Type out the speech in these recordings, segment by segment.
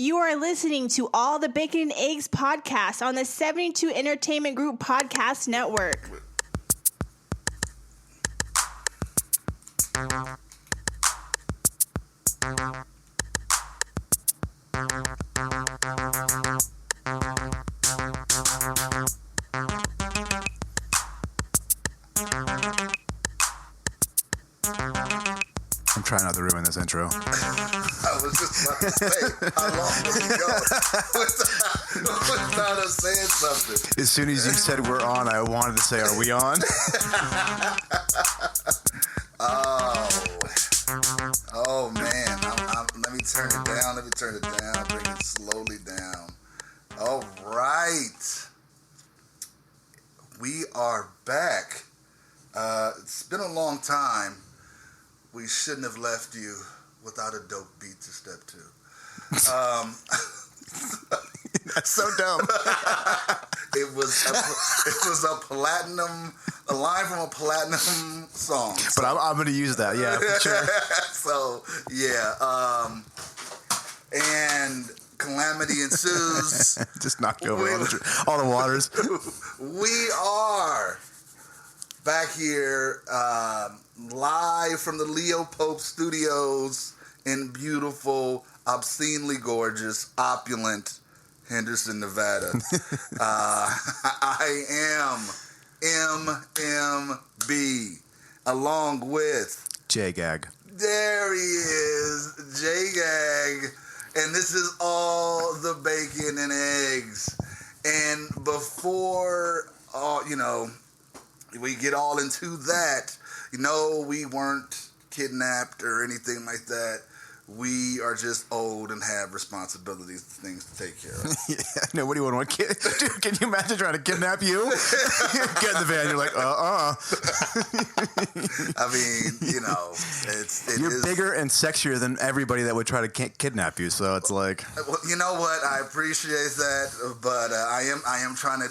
You are listening to All the Bacon and Eggs podcast on the 72 Entertainment Group Podcast Network. I'm trying not to ruin this intro. I was just about to say, how long will we go without us saying something? As soon as you said we're on, I wanted to say, are we on? Oh man. Let me turn it down. Bring it slowly down. All right. We are back. It's been a long time. We shouldn't have left you without a dope beat to step to. That's so dumb. It was a line from a platinum song. But I'm going to use that, yeah, for sure. So, yeah. And calamity ensues. Just knocked over all the waters. We are back here live from the Leo Pope Studios in beautiful, obscenely gorgeous, opulent Henderson, Nevada. I am MMB, along with JGAG. There he is, JGAG, and this is All the Bacon and Eggs. And before, we get all into that, we weren't kidnapped or anything like that. We are just old and have responsibilities, things to take care of. Yeah, no, what do you want? Dude, can you imagine trying to kidnap you? Get in the van, you're like, I mean, you're bigger and sexier than everybody that would try to kidnap you, so it's like... Well, you know what? I appreciate that, but I am trying to,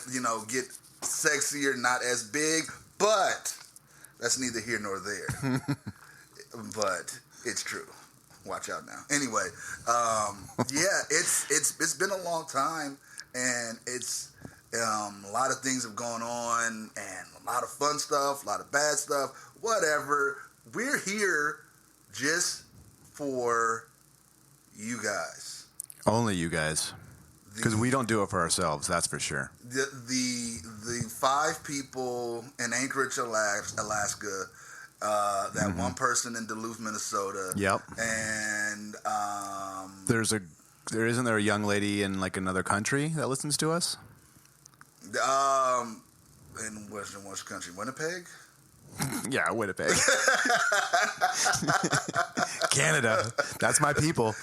get sexier, not as big, but that's neither here nor there. But it's true. Watch out now. Anyway, it's been a long time, and it's a lot of things have gone on, and a lot of fun stuff, a lot of bad stuff, whatever. We're here just for you guys. Only you guys. Because we don't do it for ourselves, that's for sure. The 5 people in Anchorage, Alaska, that one person in Duluth, Minnesota. Yep. And isn't there a young lady in like another country that listens to us? In Western country, Winnipeg. Yeah, Winnipeg. Canada. That's my people.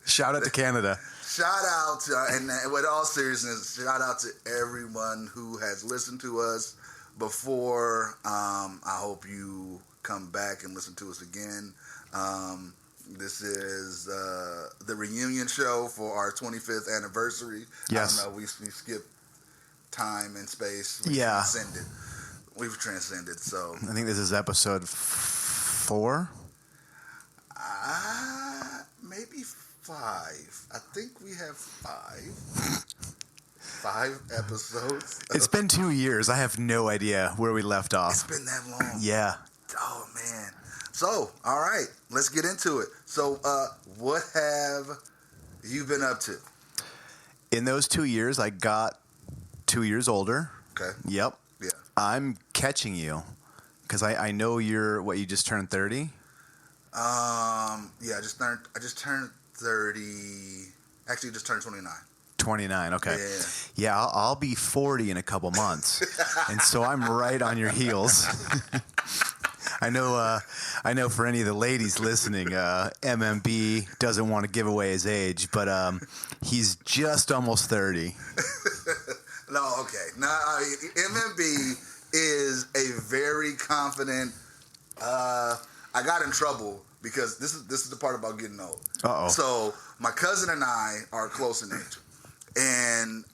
Shout out to Canada. Shout out to, and with all seriousness, shout out to everyone who has listened to us before. I hope you come back and listen to us again. This is the reunion show for our 25th anniversary. Yes. I don't know, we skipped time and space. We've transcended. So I think this is episode 4. Maybe 5. I think we have 5. 5 episodes. It's been 2 years. I have no idea where we left off. It's been that long. Yeah. Oh, man. So, all right. Let's get into it. So, what have you been up to? In those 2 years, I got 2 years older. Okay. Yep. Yeah. I'm catching you because I know you just turned 30. Yeah, I just turned 30. Actually, just turned 29. 29, okay. Yeah, I'll be 40 in a couple months. And so I'm right on your heels. I know for any of the ladies listening, MMB doesn't want to give away his age, but he's just almost 30. No, okay. Now, MMB is a very confident... I got in trouble because this is the part about getting old. Uh-oh. So my cousin and I are close in age, and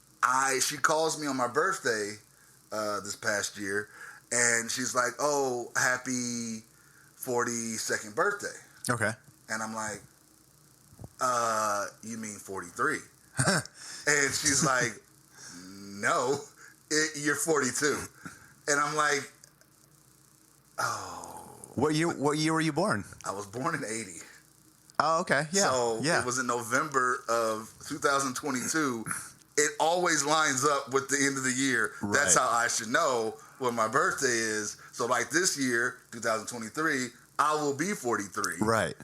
she calls me on my birthday this past year, and she's like, "Oh, happy 42nd birthday." Okay. And I'm like, you mean 43? And she's like, no, you're 42. And I'm like, oh. What year were you born? I was born in 80. Oh, okay. Yeah. So it was in November of 2022. It always lines up with the end of the year. Right. That's how I should know what my birthday is. So like this year, 2023, I will be 43. Right.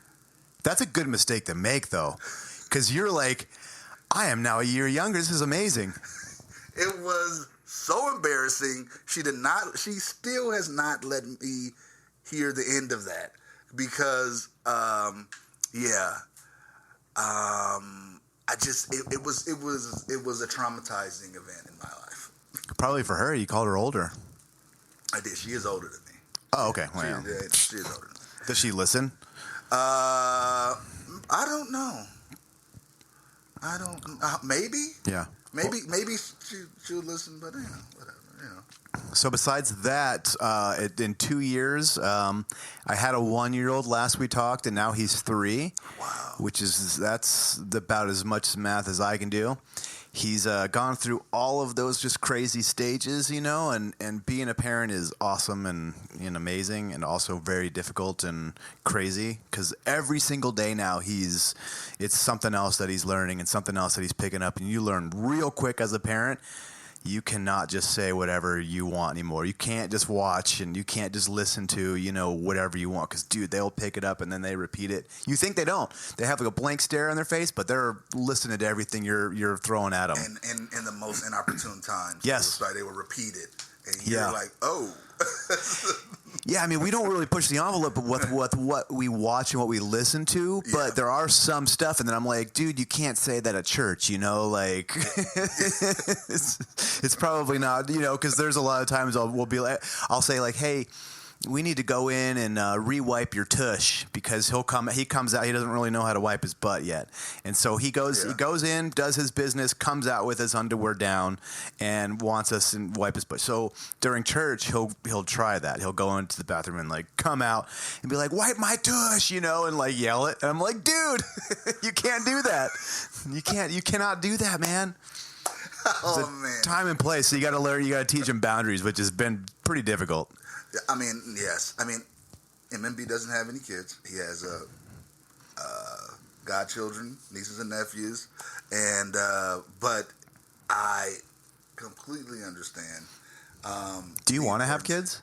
That's a good mistake to make, though, because you're like, I am now a year younger. This is amazing. It was so embarrassing. She still has not let me hear the end of that because, it was a traumatizing event in my life. Probably for her. You called her older. I did. She is older than me. Oh, okay. Wow. She is older than me. Does she listen? I don't know. Maybe. Yeah. Maybe she'll listen, but whatever. So besides that, in 2 years, I had a 1-year-old last we talked, and now he's 3. Wow. That's about as much math as I can do. He's gone through all of those just crazy stages, and being a parent is awesome and amazing and also very difficult and crazy because every single day now it's something else that he's learning and something else that he's picking up, and you learn real quick as a parent. You cannot just say whatever you want anymore. You can't just watch and you can't just listen to, whatever you want. Because, dude, they'll pick it up and then they repeat it. You think they don't. They have like a blank stare on their face, but they're listening to everything you're throwing at them. And in the most inopportune times. Yes. They will repeat it. And you're like, oh. Yeah, I mean, we don't really push the envelope with what we watch and what we listen to, but there are some stuff, and then I'm like, dude, you can't say that at church, like, it's probably not, because there's a lot of times I'll say like, hey, we need to go in and re-wipe your tush because he comes out, he doesn't really know how to wipe his butt yet. And so he goes in, does his business, comes out with his underwear down and wants us to wipe his butt. So during church, he'll try that. He'll go into the bathroom and like come out and be like, wipe my tush, and like yell it. And I'm like, dude, you can't do that. You cannot do that, man. Oh, man. Time and place. So you got to learn, you got to teach him boundaries, which has been pretty difficult. I mean, yes. I mean, MMB doesn't have any kids. He has godchildren, nieces and nephews, and but I completely understand. Do you want to have kids?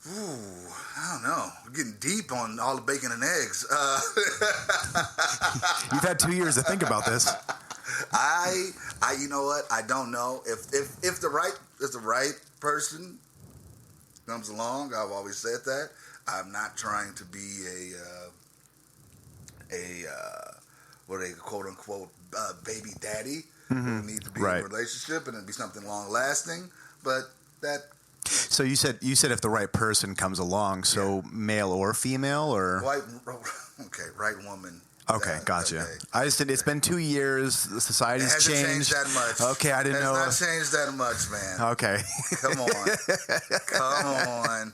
Ooh, I don't know. We're getting deep on all the bacon and eggs. You've had 2 years to think about this. You know what? I don't know if the right person comes along. I've always said that. I'm not trying to be what a quote unquote baby daddy who need to be in a relationship and it'd be something long lasting. But that. So you said if the right person comes along, so male or female or right woman. Okay, gotcha. I just said it's been 2 years. The society's hasn't changed. that much. Okay, I didn't know. It has not changed that much, man. Okay. Come on.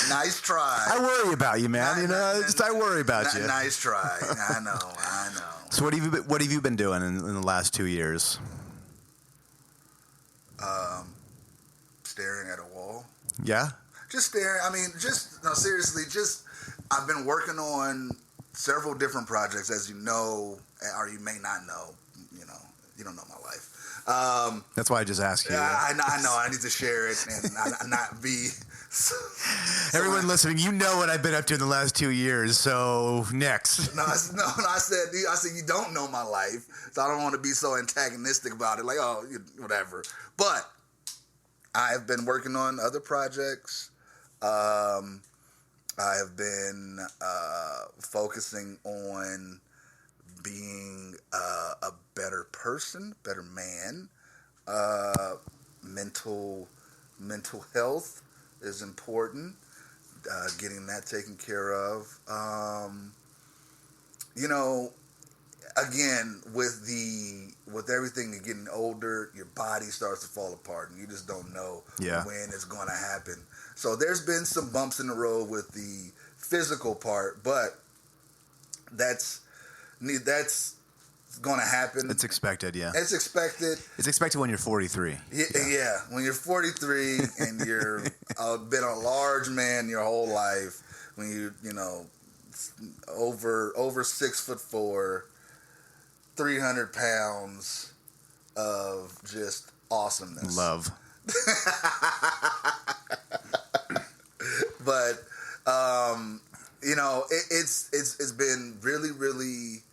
Nice try. I worry about you, man. I worry about you. Nice try. I know. So what have you been doing in the last 2 years? Staring at a wall. Yeah? Just staring. I mean, seriously, I've been working on several different projects, as you know, or you may not know. You don't know my life. That's why I just asked you. I know. I need to share it and not be. Everyone listening, you know what I've been up to in the last 2 years. So next. No. I said you don't know my life, so I don't want to be so antagonistic about it. Like, oh, whatever. But I have been working on other projects. I have been focusing on being a better person, better man. Mental health is important. Getting that taken care of. Again, with everything and getting older, your body starts to fall apart, and you just don't know when it's going to happen. So there's been some bumps in the road with the physical part, but that's going to happen. It's expected, yeah. It's expected. It's expected when you're 43. Yeah. When you're 43 and you're been a large man your whole life, when you know, over 6'4", 300 pounds of just awesomeness. Love. But you know, it's been really, really.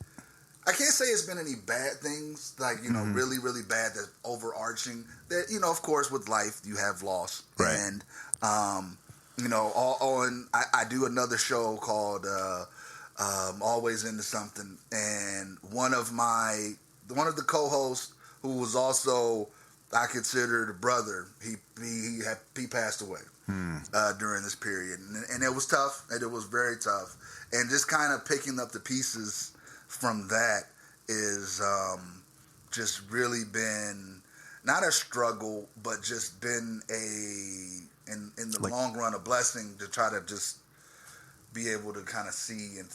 I can't say it's been any bad things, like, you know, really, really bad, that's overarching. That, you know, of course, with life, you have loss. Right. And, you know, I do another show called Always Into Something. And one of the co-hosts, who was also, I considered a brother, he passed away during this period. And it was tough, and it was very tough. And just kind of picking up the pieces from that is just really been not a struggle, but just been in the long run, a blessing to try to just be able to kind of see and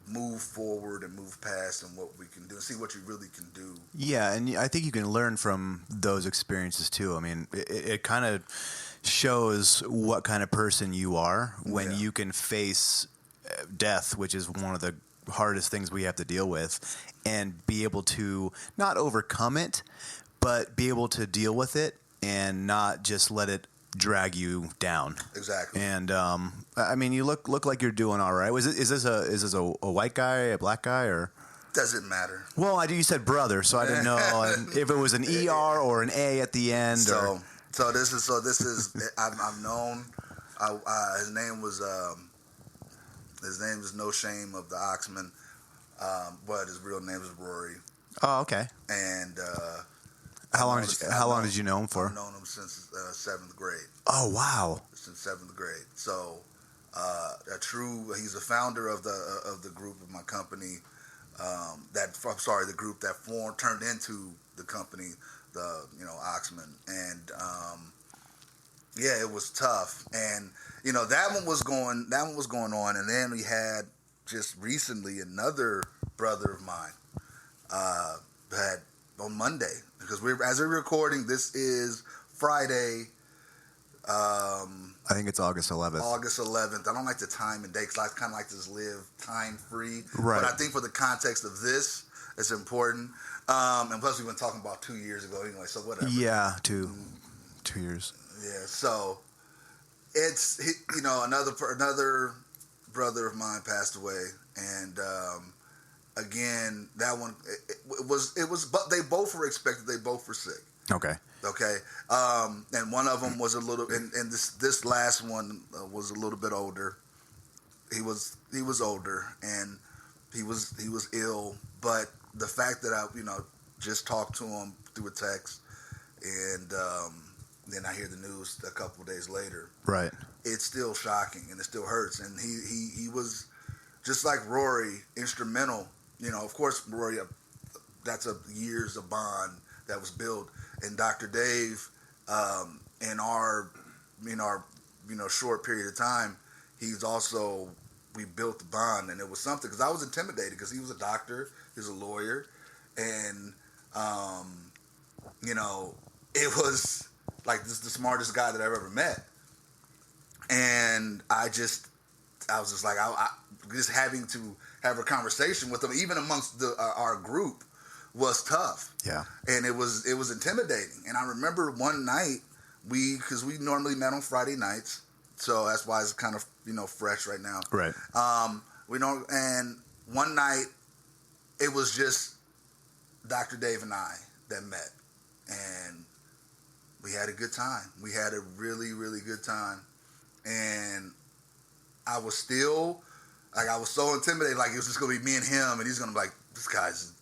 move forward and move past and what we can do and see what you really can do. Yeah, and I think you can learn from those experiences too. I mean, it kind of shows what kind of person you are when you can face death, which is one of the hardest things we have to deal with, and be able to not overcome it, but be able to deal with it and not just let it drag you down. Exactly. And I mean, you look like you're doing all right. Is this a white guy, a black guy, or? Doesn't matter. Well, you said brother, so I didn't know if it was an ER or an A at the end. So this is I've known. His name is No Shame of the Oxman, but his real name is Rory. Oh, okay. And how long did you know him for? I've known him since 7th grade. Oh, wow. Since 7th grade. So he's a founder of the group of my company. The group that turned into the company, Oxman, and it was tough. And you know, that one was going on, and then we had just recently another brother of mine had on Monday, because as we're recording, this is Friday. I think it's August 11th. August 11th. I don't like the time and date, because I kind of like to live time free. Right. But I think for the context of this, it's important. And plus, we've been talking about 2 years ago anyway, so whatever. Yeah, 2 years. Yeah, so it's, another brother of mine passed away, and again, that one it was, but they both were expected. They both were sick. Okay. And one of them was a little, and this last one was a little bit older. He was older, and he was ill. But the fact that I just talked to him through a text, and then I hear the news a couple of days later. Right. It's still shocking, and it still hurts. And he was just like Rory, instrumental. Of course, Rory, that's a years of bond that was built. And Dr. Dave, in our short period of time, we built the bond, and it was something, because I was intimidated, because he was a doctor, he was a lawyer, and it was like this the smartest guy that I've ever met, and I was just like I just having to have a conversation with him, even amongst our group, was tough. Yeah. And it was intimidating. And I remember one night because we normally met on Friday nights, so that's why it's kind of fresh right now. Right. And one night it was just Dr. Dave and I that met, and we had a good time. We had a really, really good time, and I was still I was so intimidated, like it was just gonna be me and him, and he's gonna be like, this guy's,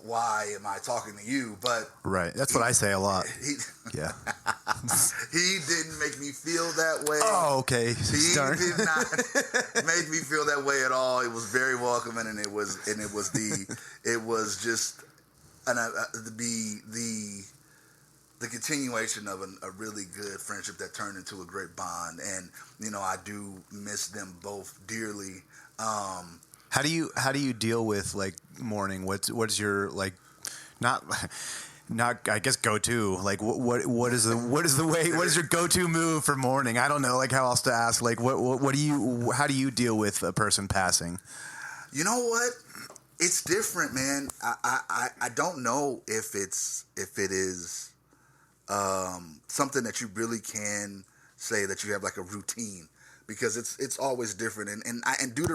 why am I talking to you? But right, that's what I say a lot. Yeah. He didn't make me feel that way. Oh, okay. He did not make me feel that way at all. It was very welcoming, and it was just the the continuation of a really good friendship that turned into a great bond. And, you know, I do miss them both dearly. How do you deal with like mourning? What's your like not I guess go to like what is your go to move for mourning? I don't know like how else to ask. Like how do you deal with a person passing? You know what? It's different, man. I don't know if it is something that you really can say that you have like a routine, because it's always different, and due to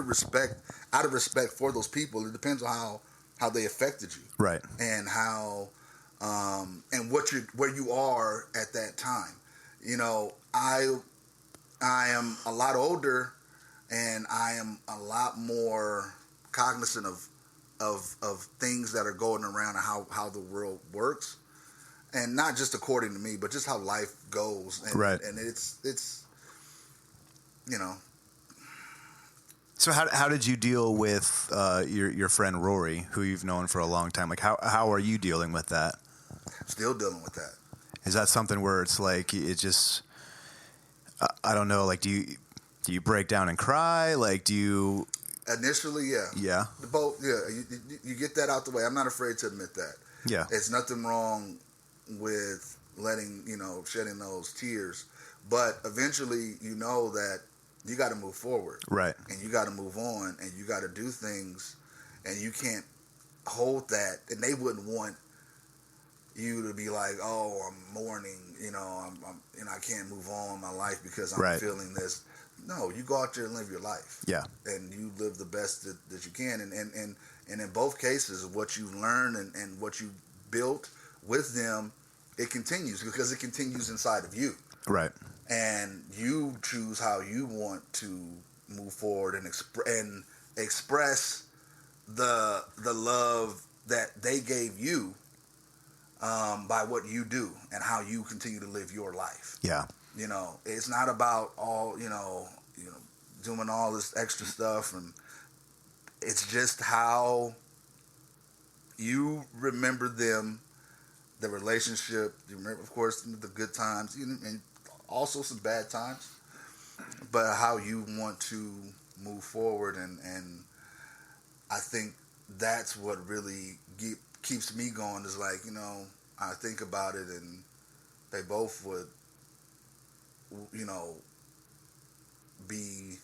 out of respect for those people, it depends on how they affected you, right? And how and where you are at that time. You know, I am a lot older, and I am a lot more cognizant of things that are going around and how the world works. And not just according to me, but just how life goes. And, right. And it's you know. So how did you deal with your friend Rory, who you've known for a long time? Like how are you dealing with that? Still dealing with that. Is that something where it's like it just I don't know, like do you break down and cry? Like do you initially, yeah. Yeah. Both, yeah. You get that out the way. I'm not afraid to admit that. Yeah. It's nothing wrong with shedding those tears, but eventually you know that you got to move forward, right? And you got to move on, and you got to do things, and you can't hold that. And they wouldn't want you to be like, "Oh, I'm mourning," I can't move on in my life because I'm feeling this. No, you go out there and live your life, yeah, and you live the best that you can, and in both cases, what you learn and what you built with them, it continues because it continues inside of you. Right. And you choose how you want to move forward and express the love that they gave you by what you do and how you continue to live your life. Yeah. You know, it's not about all, doing all this extra stuff, and it's just how you remember them, the relationship. You remember, of course, the good times, and also some bad times, but how you want to move forward. And I think that's what really keeps me going, is like, I think about it, and they both would, be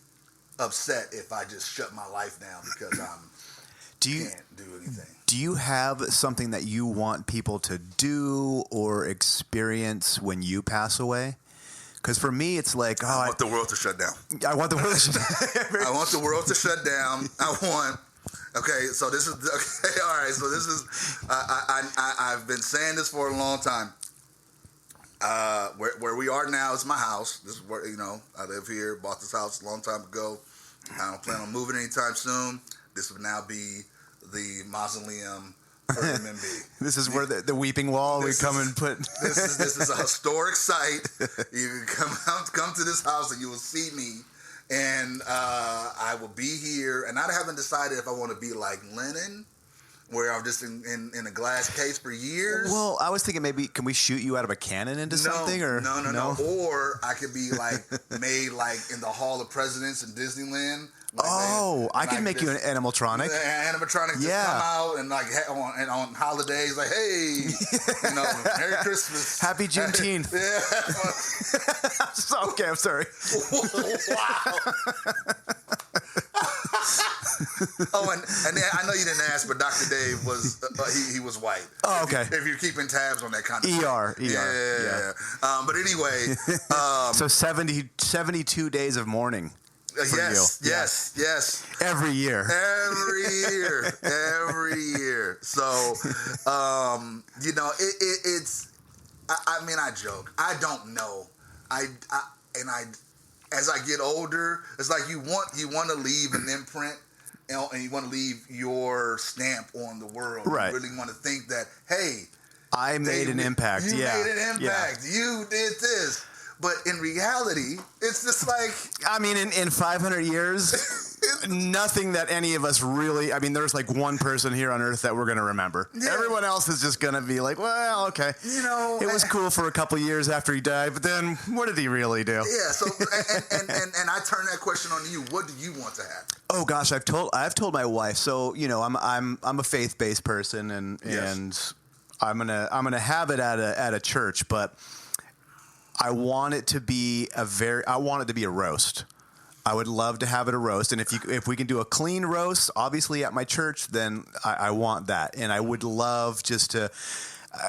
upset if I just shut my life down because can't do anything. Do you have something that you want people to do or experience when you pass away? Because for me, it's like, I want the world to shut down. I want the world to shut down. I want the world to shut down. Okay, so this is, okay, all right, so this is, I've been saying this for a long time. Where we are now is my house. This is where, I live here, bought this house a long time ago. I don't plan on moving anytime soon. This would now be the mausoleum for MMB. This is where the weeping wall we come and put. This is a historic site. You can come to this house and you will see me, and I will be here. And I haven't decided if I want to be like Lennon, where I'm just in a glass case for years. Well, I was thinking maybe can we shoot you out of a cannon into something? Or no. Or I could be like made like in the Hall of Presidents in Disneyland. Like I can make you an animatronic. Animatronic just come out and like on holidays, like, hey, Merry Christmas, Happy Juneteenth. Yeah. Okay, I'm sorry. Wow. And I know you didn't ask, but Dr. Dave was he was white. Oh, okay. If you're keeping tabs on that kind of ER. Yeah. But anyway, so 72 days of mourning. Yes. Every year. So, it's. I joke. I don't know. As I get older, it's like you want to leave an imprint, and you want to leave your stamp on the world. Right. You really want to think that, hey, I made an impact. You made an impact. Yeah. You did this. But in reality, it's just like... I mean, in 500 years, Nothing that any of us really. I mean, there's like one person here on Earth that we're going to remember. Yeah. Everyone else is just going to be like, well, okay. It was cool for a couple years after he died, but then what did he really do? Yeah. So, and I turn that question on you. What do you want to happen? Oh gosh, I've told my wife. So I'm a faith-based person, and I'm gonna have it at a church, but I want it to be a roast. I would love to have it a roast, and if we can do a clean roast, obviously at my church, then I want that, and I would love just to,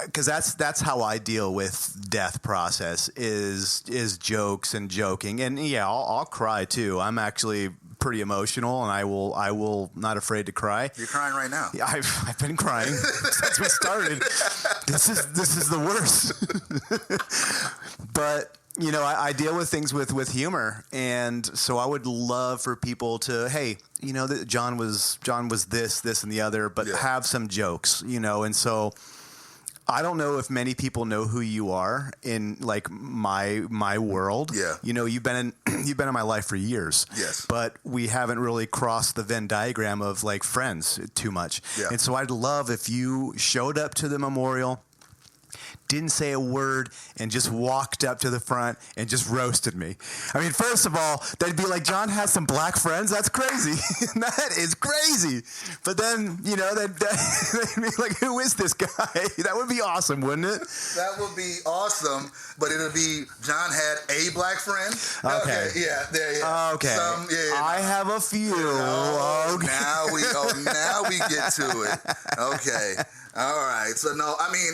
because that's how I deal with death process is jokes and joking, and yeah, I'll cry too. I'm actually pretty emotional, and I will not afraid to cry. You're crying right now. Yeah, I've been crying since we started. This is the worst. But I deal with things with humor, and so I would love for people to, hey, that John was this and the other, but have some jokes, and so I don't know if many people know who you are in like my world. Yeah. You've been in my life for years. Yes. But we haven't really crossed the Venn diagram of like friends too much. Yeah. And so I'd love if you showed up to the memorial, didn't say a word, and just walked up to the front and just roasted me. I mean, first of all, they'd be like, John has some black friends? That's crazy. That is crazy. But then, they'd be like, who is this guy? That would be awesome, wouldn't it? That would be awesome, but it'll be John had a black friend. Okay. Yeah. There. Yeah. Okay. I have a few. Okay. Now we get to it. Okay. All right. So no, I mean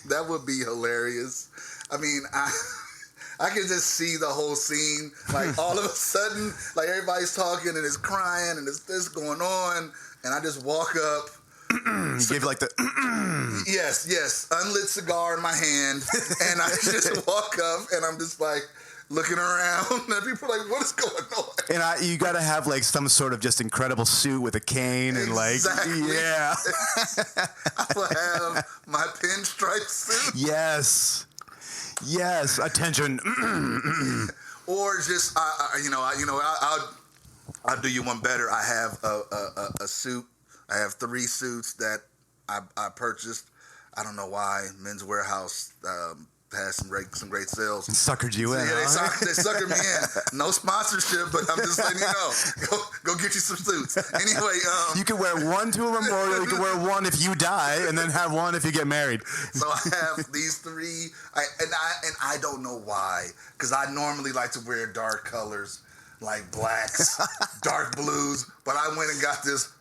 that would be hilarious. I mean, I can just see the whole scene. Like all of a sudden, like everybody's talking and it's crying and it's this going on, and I just walk up. You gave like the yes, unlit cigar in my hand, and I just walk up and I'm just like looking around, and people are like, "What is going on?" And you got to have like some sort of just incredible suit with a cane and exactly. Yeah. I will have my pinstripe suit. Yes. Attention. Or just I'll do you one better. I have a suit. I have 3 suits that I purchased. I don't know why. Men's Warehouse has some great sales. Suckered you in. Yeah, they suckered me in. No sponsorship, but I'm just letting you know. Go get you some suits. Anyway, you can wear one to a memorial. You can wear one if you die, and then have one if you get married. So I have these 3, and I don't know why, because I normally like to wear dark colors like blacks, dark blues, but I went and got this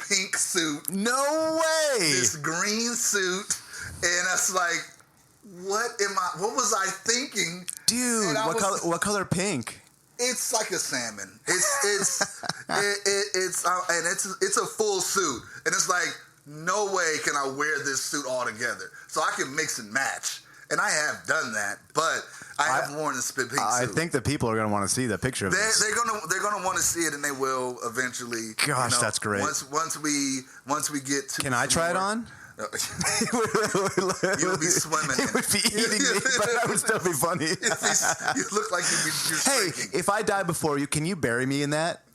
pink suit. No way. This green suit, and it's like, what was I thinking? Dude, what color pink? It's like a salmon. It's a full suit, and it's like, no way can I wear this suit all together. So I can mix and match, and I have done that, but I have worn this pink suit. I think the people are going to want to see the picture of this. They're gonna want to see it, and they will eventually. Gosh, that's great. Once we get to. Can I try it on? You would be swimming. It would be eating me, but that would still be funny. You look like you're hey, if I die before you, can you bury me in that?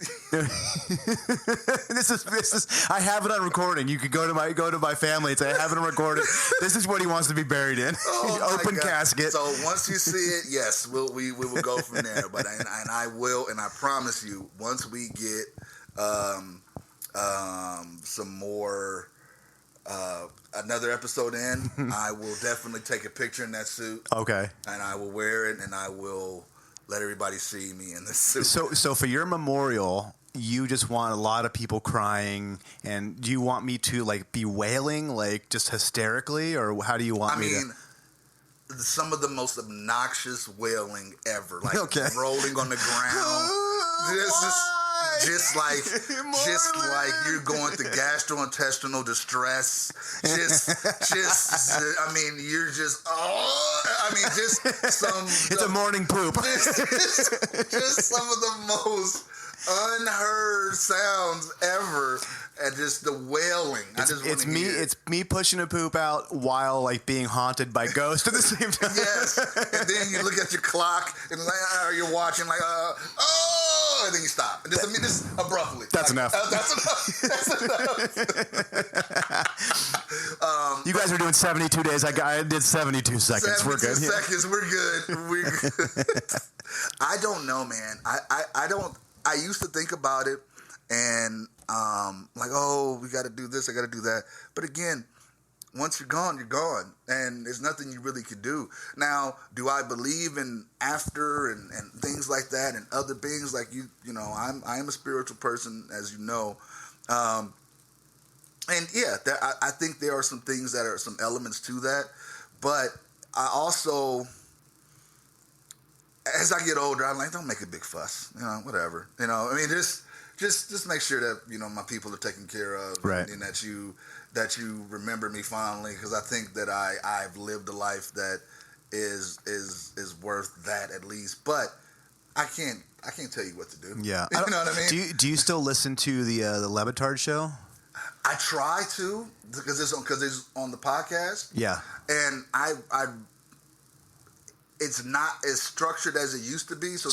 This is. I have it on recording. You could go to my family and say, I have it on recording. This is what he wants to be buried in. Open casket. So once you see it, yes, we will go from there. But I will, and I promise you, once we get some more. Another episode in, I will definitely take a picture in that suit. Okay. And I will wear it, and I will let everybody see me in this suit. So for your memorial, you just want a lot of people crying, and do you want me to like be wailing, like just hysterically, or how do you want me to? Some of the most obnoxious wailing ever, like rolling on the ground. Just like you're going through gastrointestinal distress. You're just some. It's a morning poop. Just some of the most unheard sounds ever, and just the wailing. It's me pushing a poop out while like being haunted by ghosts at the same time. Yes, and then you look at your clock and you're watching like and then you stop. Just abruptly. That's enough. That's enough. You guys are doing 72 days. I did 72 seconds. We're good. 72 seconds. We're good. I don't know, man. I don't. I used to think about it and like, oh, we got to do this. I got to do that. But again, once you're gone, and there's nothing you really could do. Now, do I believe in after and things like that and other beings like you? You know, I am a spiritual person, as you know, and yeah, I think there are some things that are some elements to that, but I also, as I get older, I'm like, don't make a big fuss, you know, whatever, you know. I mean, just make sure that, you know, my people are taken care of, right, and that you remember me fondly, because I think that I've lived a life that is worth that at least. But I can't tell you what to do. Yeah, you know what I mean. Do you still listen to the Levitard show? I try to, because it's on the podcast. Yeah, and I it's not as structured as it used to be, so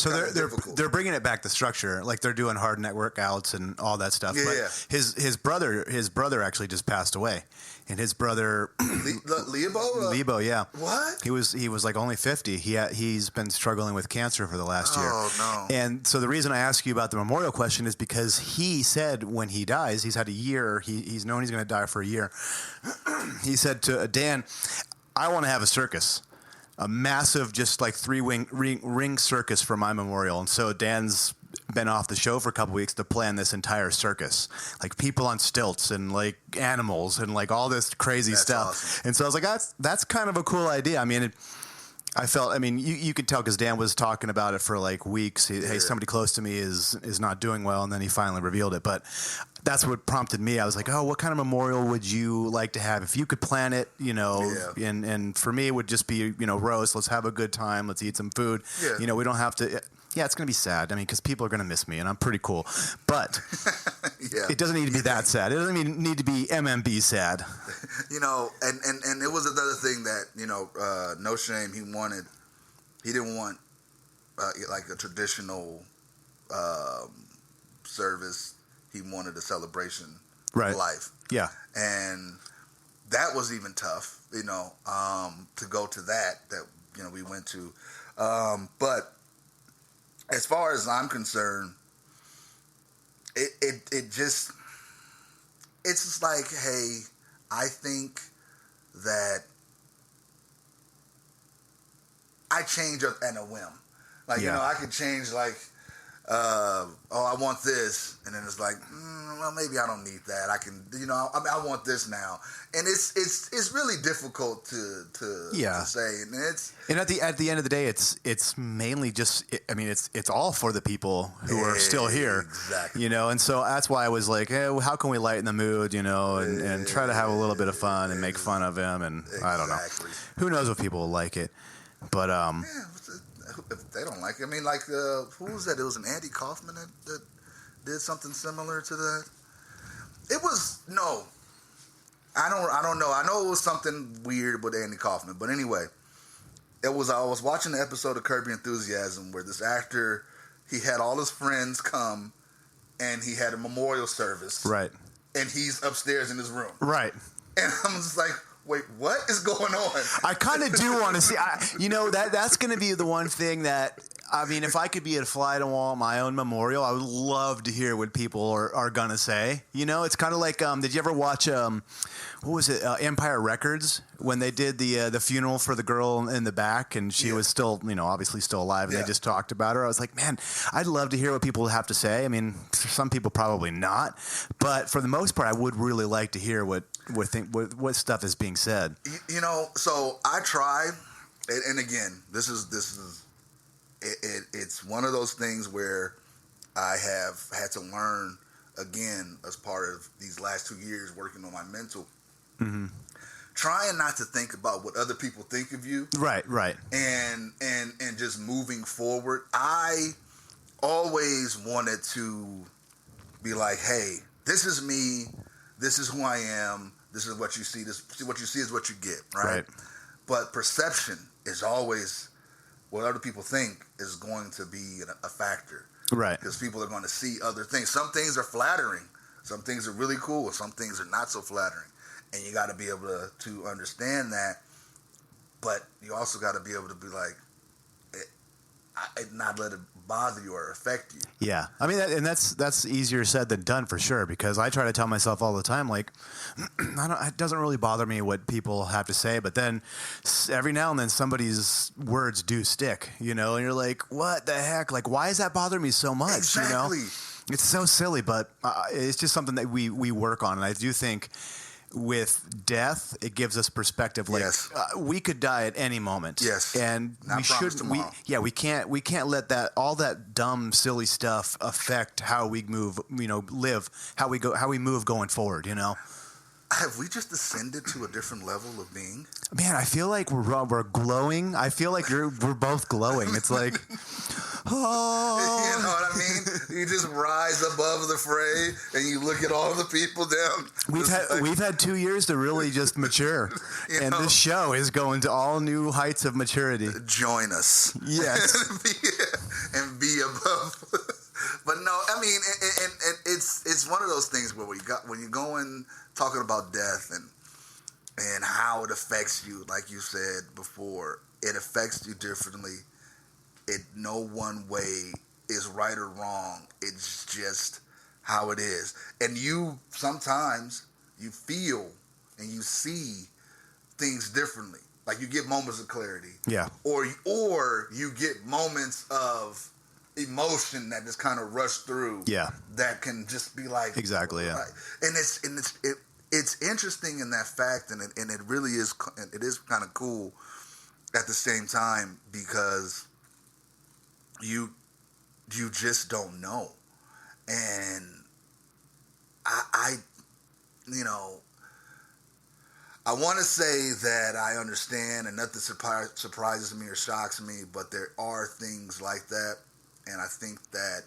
they're bringing it back to structure, like they're doing hard network outs and all that stuff. Yeah. But his brother actually just passed away, and his brother Lebo, yeah. What? He was like only 50. He's been struggling with cancer for the last year. Oh no! And so the reason I ask you about the memorial question is because he said when he dies, he's had a year. He's known he's going to die for a year. He said to Dan, "I want to have a circus." A massive, just like ring circus for my memorial. And so Dan's been off the show for a couple weeks to plan this entire circus, like people on stilts and like animals and like all this crazy stuff. Awesome. And so I was like, that's kind of a cool idea. I mean, you could tell because Dan was talking about it for like weeks. Hey, somebody close to me is not doing well, and then he finally revealed it. But that's what prompted me. I was like, oh, what kind of memorial would you like to have if you could plan it? You know, and for me, it would just be, you know, roast. Let's have a good time. Let's eat some food. Yeah. You know, we don't have to. Yeah, it's going to be sad. I mean, because people are going to miss me, and I'm pretty cool. But it doesn't need to be that sad. It doesn't need to be MMB sad. You know, and it was another thing that, you know, No Shame, he didn't want like a traditional service. He wanted a celebration of life. Yeah. And that was even tough, you know, to go to that, you know, we went to. But as far as I'm concerned, it's just like, hey, I think that I change up at a whim. Like, you know, I could change like, I want this, and then it's like, well, maybe I don't need that. I can, you know, I want this now, and it's really difficult to say, and at the end of the day, it's mainly just, I mean, it's all for the people who are still here, exactly. You know, and so that's why I was like, hey, well, how can we lighten the mood, you know, and try to have a little bit of fun and make fun of him, and I don't know, who knows if people will like it, but if they don't like it, I mean, like, who was that? It was an Andy Kaufman that did something similar to that. It was I don't know. I know it was something weird with Andy Kaufman, but anyway, I was watching the episode of Curb Your Enthusiasm where this actor, he had all his friends come, and he had a memorial service, right? And he's upstairs in his room, right? And I'm just like, wait, what is going on? I kind of do want to see. You know, that's going to be the one thing that, I mean, if I could be a fly on the wall at my own memorial, I would love to hear what people are going to say. You know, it's kind of like, did you ever watch, what was it, Empire Records, when they did the funeral for the girl in the back, and she was still, you know, obviously still alive, and they just talked about her. I was like, man, I'd love to hear what people have to say. I mean, some people probably not, but for the most part, I would really like to hear what stuff is being said. You know, so I try, and again, this is it's one of those things where I have had to learn again as part of these last 2 years working on my mental. Mm-hmm. Trying not to think about what other people think of you. Right. And just moving forward. I always wanted to be like, hey, this is me. This is who I am. This is what you see. What you see is what you get, right? But perception is always what other people think is going to be a factor. Right. Because people are going to see other things. Some things are flattering. Some things are really cool. Some things are not so flattering. And you got to be able to understand that. But you also got to be able to be like, not let it bother you or affect you. Yeah, I mean, that's easier said than done for sure. Because I try to tell myself all the time, like, it doesn't really bother me what people have to say. But then every now and then, somebody's words do stick, you know, and you're like, what the heck? Like, why does that bother me so much? Exactly. You know, it's so silly, but it's just something that we work on, and I do think. With death, it gives us perspective. Like we could die at any moment. Yes, and not we should. We can't let all that dumb, silly stuff affect how we move. You know, live how we move going forward. You know. Have we just ascended to a different level of being? Man, I feel like we're glowing. I feel like we're both glowing. It's like, oh. You know what I mean? You just rise above the fray, and you look at all the people down. We've had 2 years to really just mature, and this show is going to all new heights of maturity. Join us, yes, and be above. But no, I mean, and it's one of those things where when you go in talking about death and how it affects you, like you said before, it affects you differently. No one way is right or wrong. It's just how it is. And sometimes you feel and you see things differently. Like you get moments of clarity. Yeah. Or you get moments of emotion that just kind of rush through. Yeah. That can just be like exactly. Yeah. Right. And it's interesting in that fact, and it really is. It is kind of cool at the same time because you just don't know, and I want to say that I understand, and nothing surprises me or shocks me, but there are things like that, and I think that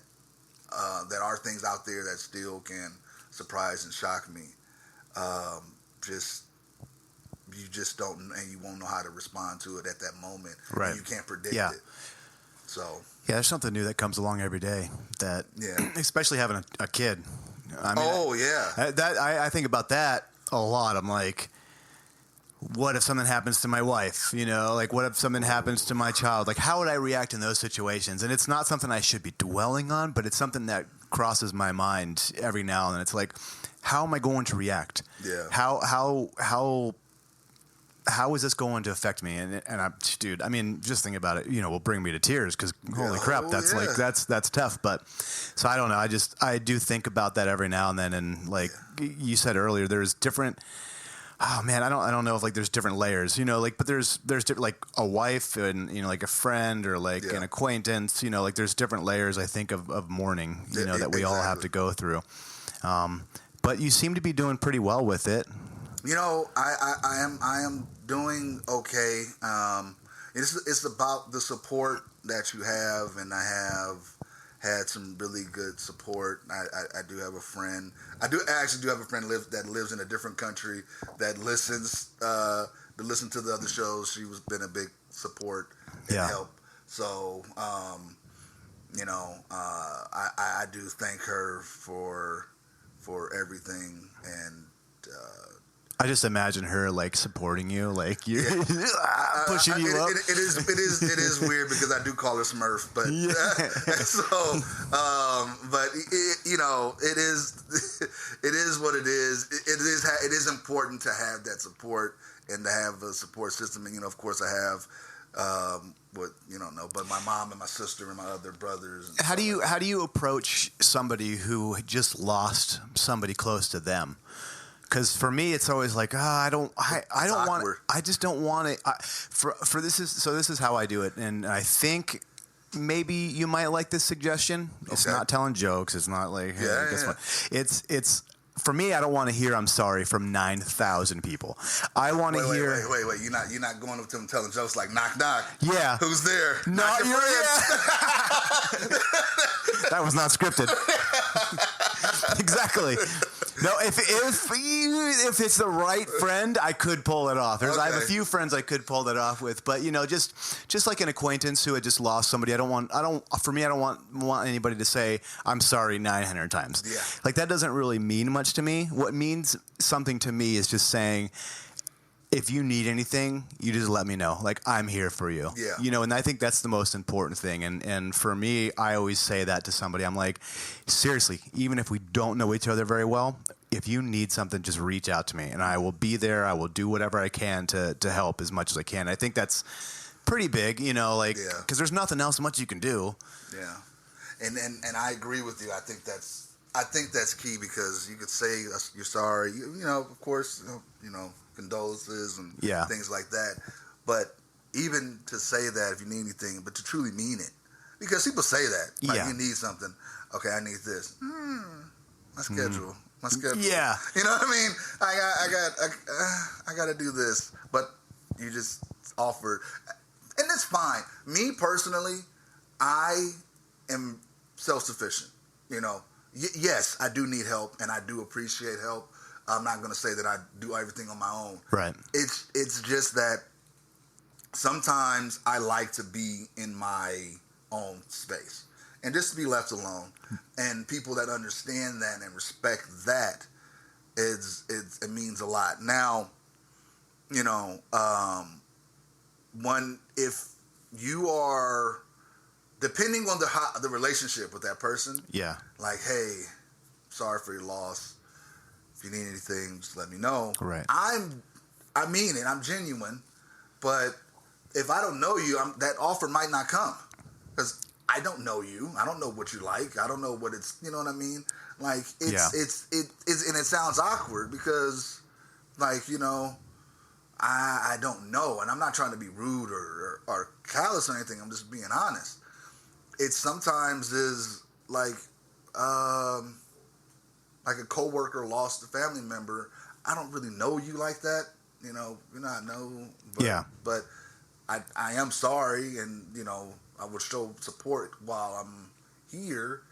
there are things out there that still can surprise and shock me. You just don't, and you won't know how to respond to it at that moment. Right. And you can't predict it. So. Yeah, there's something new that comes along every day. That, especially having a kid. I mean, I think about that a lot. I'm like, what if something happens to my wife? You know, like what if something happens to my child? Like, how would I react in those situations? And it's not something I should be dwelling on, but it's something that crosses my mind every now and then. It's like, how am I going to react? Yeah. How is this going to affect me? And dude, I mean, just think about it. You know, will bring me to tears because holy crap, that's tough. But so I don't know. I do think about that every now and then. And like you said earlier, there's different. Oh man, I don't know if like there's different layers. You know, like but there's different, like a wife and you know like a friend or like an acquaintance. You know, like there's different layers. I think of mourning. You know that we all have to go through. But you seem to be doing pretty well with it. You know, I am doing okay. It's about the support that you have, and I have had some really good support. I do have a friend. I actually have a friend that lives in a different country that listens to the other shows. She's been a big support and help. So, you know, I do thank her for everything, and I just imagine her like supporting you, like you're pushing you up. It is weird because I do call her Smurf, but but you know, it is what it is. It is important to have that support and to have a support system. And you know, of course, I have. But my mom and my sister and my other brothers. And how do you approach somebody who just lost somebody close to them? Because for me, it's always like, I don't want it. I just don't want it. This is how I do it, and I think maybe you might like this suggestion. It's not telling jokes. It's not like, hey, guess what? It's. For me, I don't want to hear "I'm sorry" from 9,000 people. I want to hear. Wait! You're not going up to them telling jokes like "knock knock." Yeah. Who's there? Not your friends. That was not scripted. Exactly. No, if it's the right friend, I could pull it off. I have a few friends I could pull that off with, but just like an acquaintance who had just lost somebody. I don't want anybody to say I'm sorry 900 times. Yeah. Like that doesn't really mean much to me. What means something to me is just saying, if you need anything, you just let me know. Like, I'm here for you. Yeah. And I think that's the most important thing. And for me, I always say that to somebody. I'm like, seriously, even if we don't know each other very well, if you need something, just reach out to me. And I will be there. I will do whatever I can to help as much as I can. I think that's pretty big, because there's nothing else much you can do. Yeah. And I agree with you. I think that's key, because you could say you're sorry. Of course, condolences and things like that. But even to say that, if you need anything, but to truly mean it, because people say that, like, you need something. Okay, I need this. My schedule. Yeah. You know what I mean? I got to do this, but you just offered, and it's fine. Me personally, I am self-sufficient. Yes, I do need help, and I do appreciate help. I'm not going to say that I do everything on my own. Right. It's just that sometimes I like to be in my own space and just to be left alone. And people that understand that and respect that, it means a lot. Now, if you are, depending on the relationship with that person, like, hey, sorry for your loss. If you need anything, just let me know. Right. I mean it. I'm genuine. But if I don't know you, that offer might not come, because I don't know you. I don't know what you like. I don't know what it's. You know what I mean? Like it's and it sounds awkward because, like, I don't know, and I'm not trying to be rude or callous or anything. I'm just being honest. It sometimes is like a coworker lost a family member. I don't really know you like that, you're not but I am sorry, and I would show support while I'm here.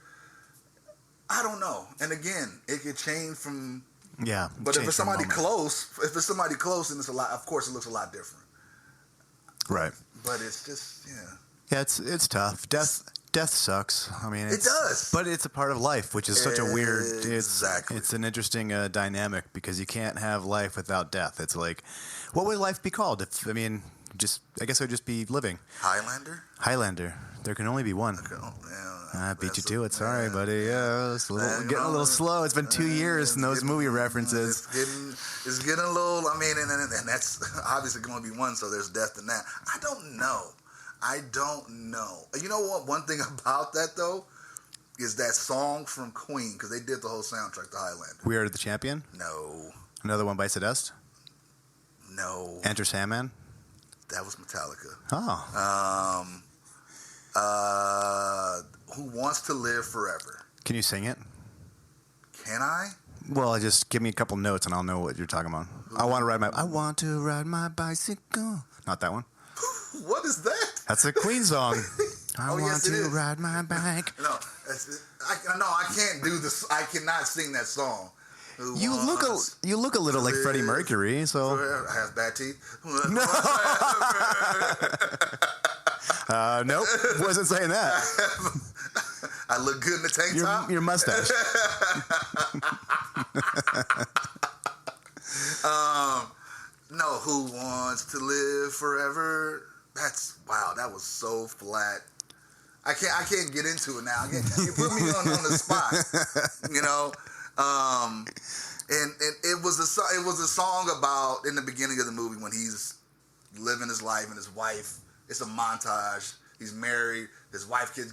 I don't know, and again, it could change from But if it's somebody close, then it's a lot. Of course, it looks a lot different. Right. But it's just Yeah, it's tough. Death sucks. I mean, it does, but it's a part of life, which is such a weird. Exactly. It's an interesting dynamic, because you can't have life without death. It's like, what would life be called? I guess it would just be living. Highlander. There can only be one. I beat you to it. Sorry, buddy. Yeah, it's getting a little slow. It's been 2 years in those movie references. It's getting a little. I mean, and that's obviously going to be one. So there's death in that. I don't know. You know what? One thing about that, though, is that song from Queen, because they did the whole soundtrack to Highlander. We Are the Champion? No. Another One Bites the Dust? No. Enter Sandman? That was Metallica. Oh. Who Wants to Live Forever? Can you sing it? Can I? Well, just give me a couple notes and I'll know what you're talking about. I want to ride my bicycle. Not that one. What is that? That's a Queen song. I want to ride my bike. No, I can't do this. I cannot sing that song. You look a little like Freddie Mercury, so. I have bad teeth. Nope, wasn't saying that. I look good in the tank top. Your mustache. No, Who Wants to Live Forever? That was so flat. I can't get into it now. You put me on the spot, and it was a song about, in the beginning of the movie, when he's living his life and his wife. It's a montage. He's married. His wife keeps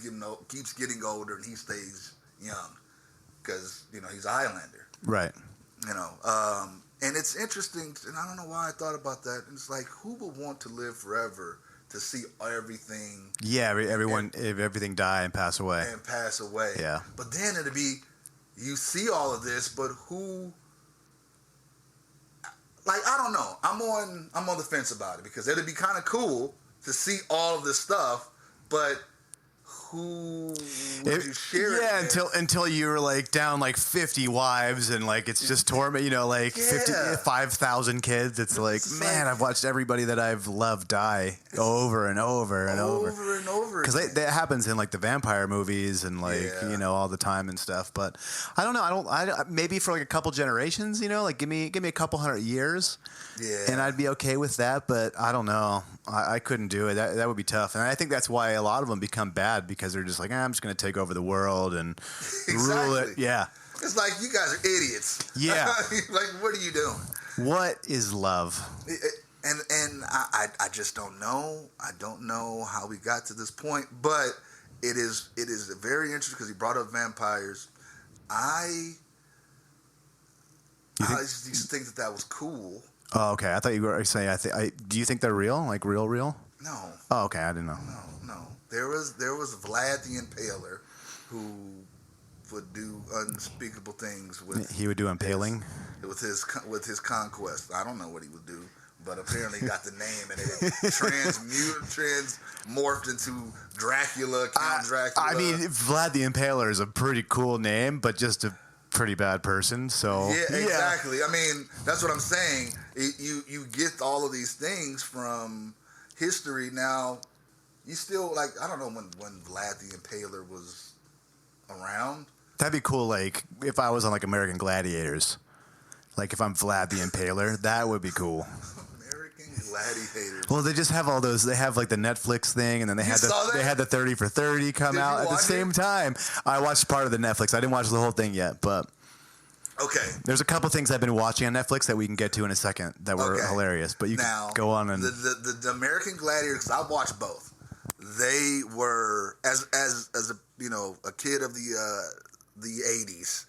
getting older, and he stays young because he's a Highlander. Right. And it's interesting, and I don't know why I thought about that. And it's like, who would want to live forever to see everything? Yeah, everything die and pass away. Yeah. But then it'd be, you see all of this, but who? Like, I don't know. I'm on the fence about it, because it'd be kind of cool to see all of this stuff, but who would you share yeah, it with? until you were like down like 50 wives and like it's just torment, you know, like 5,000 kids. It's like, man, I've watched everybody that I've loved die over and over and over. Over and over. Because that happens in like the vampire movies and like, you know, all the time and stuff. But I don't know. Maybe for like a couple generations, you know, like give me a couple 100 years. Yeah. And I'd be okay with that. But I don't know. I couldn't do it. That would be tough. And I think that's why a lot of them become bad because they're just like, I'm just going to take over the world and rule it. Yeah. It's like, you guys are idiots. Yeah. Like, what are you doing? What is love? And I just don't know. I don't know how we got to this point, but it is very interesting because he brought up vampires. I just think that was cool. Oh, okay. I thought you were saying. Do you think they're real? Like real? No. Oh, okay. I didn't know. No. There was Vlad the Impaler, who would do unspeakable things with. He would do impaling. With his conquest. I don't know what he would do, but apparently he got the name and it transmorphed into Dracula, Count Dracula. I mean, Vlad the Impaler is a pretty cool name, but just a pretty bad person. So yeah, exactly. I mean, that's what I'm saying. You get all of these things from history. Now, you still like, I don't know when Vlad the Impaler was around. That'd be cool. Like if I was on like American Gladiators, like if I'm Vlad the Impaler, that would be cool. American Gladiators. Well, they just have all those. They have like the Netflix thing, and then they had the 30 for 30 come out at the same time. I watched part of the Netflix. I didn't watch the whole thing yet, but okay. There's a couple things I've been watching on Netflix that we can get to in a second that were hilarious. But you can go on and the American Gladiators. I watched both. They were as a kid of the 80s.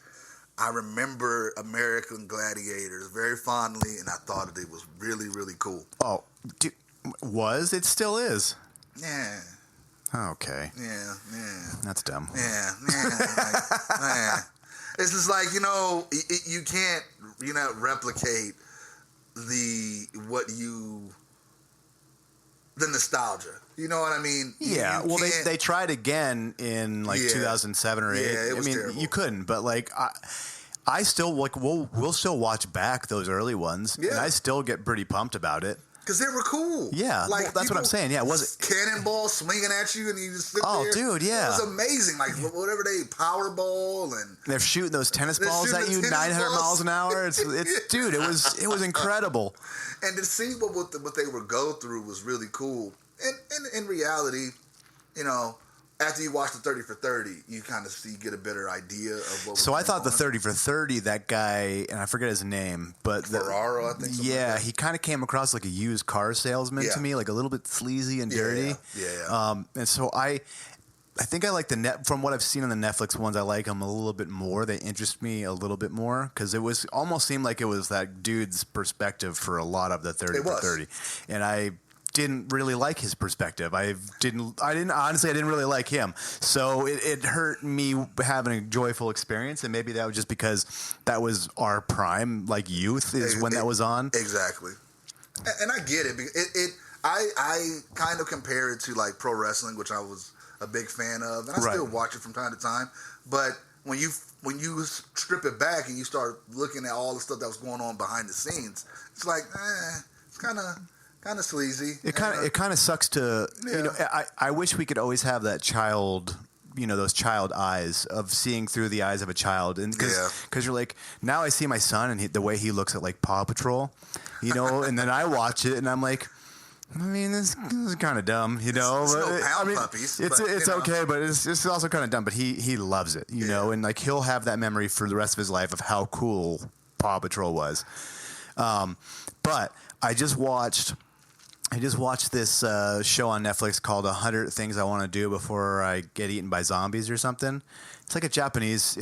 I remember American Gladiators very fondly, and I thought that it was really, really cool. Oh, it still is? Yeah. Okay. Yeah. That's dumb. Yeah. It's just like, you can't, replicate the nostalgia. You know what I mean? Yeah. Well, they tried again in 2007 or 8. Yeah, it was terrible. You couldn't, but like I still like we'll still watch back those early ones, and I still get pretty pumped about it. Because they were cool. Yeah, like that's what I'm saying. Yeah, was it cannonball swinging at you and you just sit there? Oh, dude, yeah. It was amazing. Like whatever Powerball and they're shooting those tennis balls at you 900 miles an hour. It's dude, it was incredible. And to see what they would go through was really cool. And in reality, after you watch the 30 for 30, you kind of get a better idea of what. So I thought the 30 for 30, that guy, and I forget his name, but Ferraro, I think. Yeah, like he kind of came across like a used car salesman to me, like a little bit sleazy and dirty. Yeah. And so I think I like from what I've seen on the Netflix ones, I like them a little bit more. They interest me a little bit more because it was almost seemed like it was that dude's perspective for a lot of the 30 for 30, and I didn't really like his perspective. I didn't really like him. So it hurt me having a joyful experience, and maybe that was just because that was our prime, like youth is when that was on. Exactly. And I get it. I kind of compare it to like pro wrestling, which I was a big fan of, and I still watch it from time to time. But when you strip it back and you start looking at all the stuff that was going on behind the scenes, it's like, it's kind of sleazy. It kind of sucks to I wish we could always have that child, those child eyes of seeing through the eyes of a child, and because you're like, now I see my son and the way he looks at like Paw Patrol, and then I watch it and I'm like, I mean, this is kind of dumb, It's no pound puppies. It's okay, but it's also kind of dumb. But he loves it, and like he'll have that memory for the rest of his life of how cool Paw Patrol was. But I just watched this show on Netflix called 100 Things I Want to Do Before I Get Eaten by Zombies or something. It's like a Japanese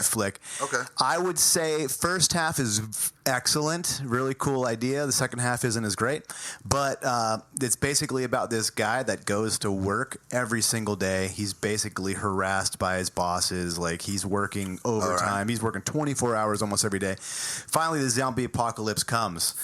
flick. Okay. I would say first half is excellent, really cool idea. The second half isn't as great, but it's basically about this guy that goes to work every single day. He's basically harassed by his bosses. Like he's working overtime. Right. He's working 24 hours almost every day. Finally, the zombie apocalypse comes.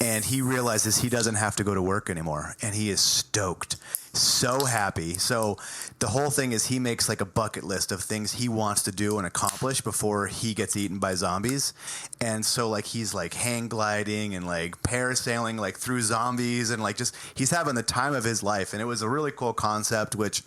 and he realizes he doesn't have to go to work anymore, and he is stoked, so happy. So the whole thing is he makes like a bucket list of things he wants to do and accomplish before he gets eaten by zombies. And so like he's like hang gliding and like parasailing like through zombies, and like just he's having the time of his life. And it was a really cool concept, which,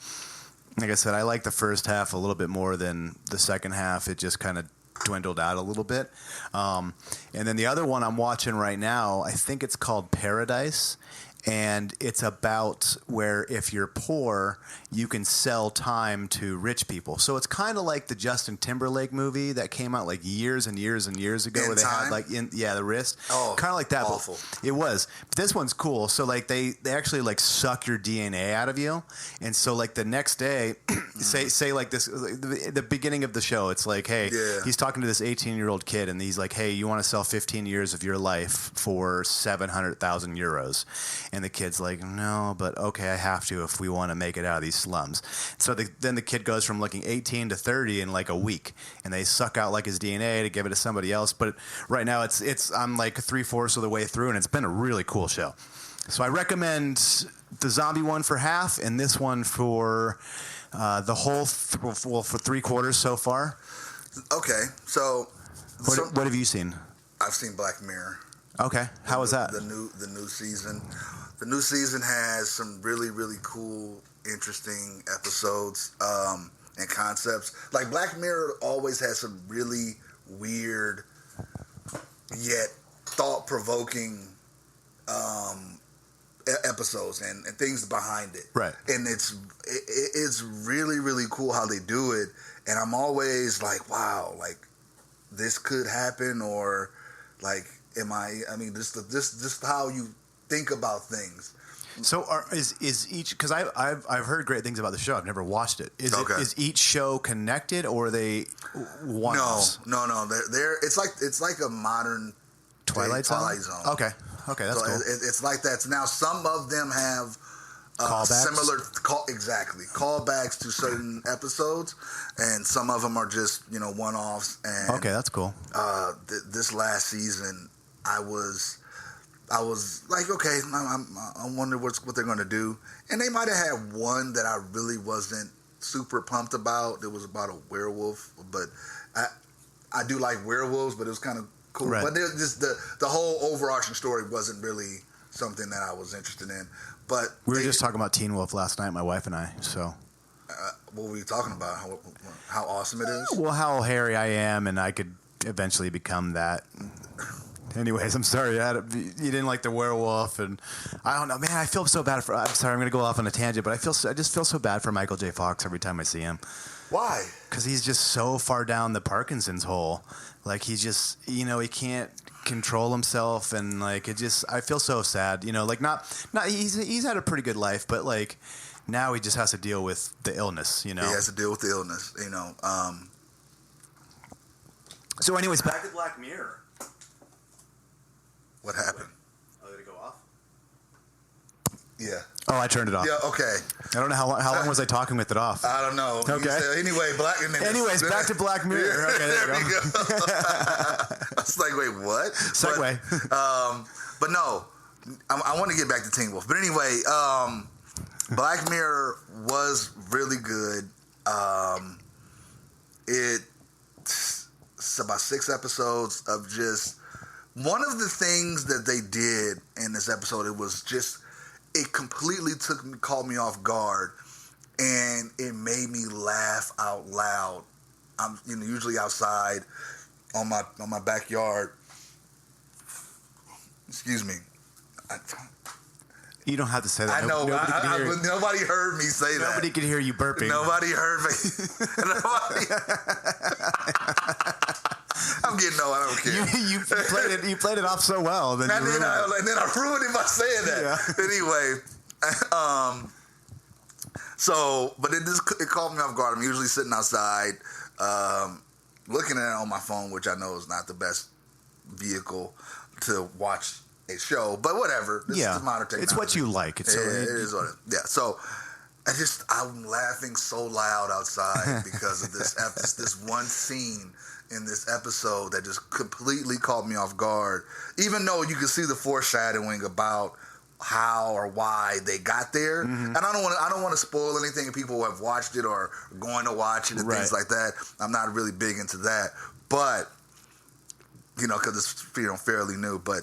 like I said, I like the first half a little bit more than the second half. It just kind of dwindled out a little bit. And then the other one I'm watching right now, I think it's called Paradise. And it's about where if you're poor, you can sell time to rich people. So it's kind of like the Justin Timberlake movie that came out like years and years and years ago, where they had like the wrist. Oh, kind of like that. Awful. It was. But this one's cool. So like they actually like suck your DNA out of you, and so like the next day, say like this, the beginning of the show, it's like, hey, he's talking to this 18-year-old kid, and he's like, hey, you want to sell 15 years of your life for 700,000 euros? And the kid's like, no, but okay, I have to if we want to make it out of these slums. So then the kid goes from looking 18 to 30 in like a week, and they suck out like his DNA to give it to somebody else. But right now I'm like 3/4 of the way through, and it's been a really cool show. So I recommend the zombie one for half, and this one for the whole for 3/4 so far. Okay, so what have you seen? I've seen Black Mirror. Okay, how was that? The new season. The new season has some really, really cool, interesting episodes and concepts. Like Black Mirror always has some really weird yet thought-provoking episodes and things behind it. Right. And it's really, really cool how they do it. And I'm always like, wow, like this could happen, or like, this how you think about things. So is each, because I've heard great things about the show. I've never watched it. Is each show connected, or are they one-offs? No. They're it's like a modern Twilight Zone. Okay, that's so cool. It's like that. Now some of them have similar callbacks to certain episodes, and some of them are just one-offs. And okay, that's cool. This last season, I was like, okay, I wonder what they're going to do. And they might have had one that I really wasn't super pumped about. It was about a werewolf, but I do like werewolves, but it was kind of cool. Right. But just the whole overarching story wasn't really something that I was interested in. But we were just talking about Teen Wolf last night, my wife and I. So what were you talking about? How awesome it is? Well, how hairy I am, and I could eventually become that. Anyways, I'm sorry you didn't like the werewolf, and I don't know, man. I feel so bad for. I'm sorry, I'm going to go off on a tangent, but I just feel so bad for Michael J. Fox every time I see him. Why? Because he's just so far down the Parkinson's hole. Like he's just, he can't control himself, and like it just, I feel so sad. Like not. He's had a pretty good life, but like now he just has to deal with the illness. He has to deal with the illness. So, anyways, back to Black Mirror. What happened? Oh, did it go off? Yeah. Oh, I turned it off. Yeah, okay. I don't know how long was I talking with it off? I don't know. Okay. Anyways, back to Black Mirror. Okay, there we go. I was like, wait, what? Segue. But no, I want to get back to Teen Wolf. But anyway, Black Mirror was really good. It's about 6 episodes of just... One of the things that they did in this episode, it completely caught me off guard, and it made me laugh out loud. I'm usually outside on my backyard. Excuse me. You don't have to say that. I know. Nobody heard me say that. Nobody could hear you burping. Nobody heard me. I'm getting old. I don't care. You played it off so well. Then I ruined it by saying that. Yeah. Anyway, but it caught me off guard. I'm usually sitting outside, looking at it on my phone, which I know is not the best vehicle to watch a show, but whatever. This is modern technology. It's what you like. It is what it is. Yeah. So I'm laughing so loud outside because of this one scene in this episode that just completely caught me off guard. Even though you can see the foreshadowing about how or why they got there, and I don't want to spoil anything if people have watched it or are going to watch it and things like that. I'm not really big into that, but because it's fairly new. But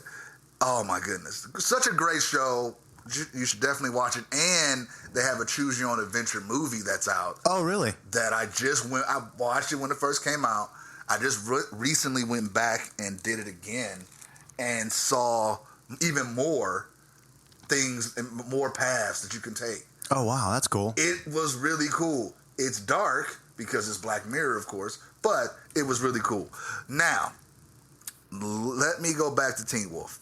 oh my goodness, such a great show. You should definitely watch it. And they have a Choose Your Own Adventure movie that's out. Oh, really? That I watched it when it first came out. I just recently went back and did it again and saw even more things and more paths that you can take. Oh, wow. That's cool. It was really cool. It's dark because it's Black Mirror, of course, but it was really cool. Now, let me go back to Teen Wolf.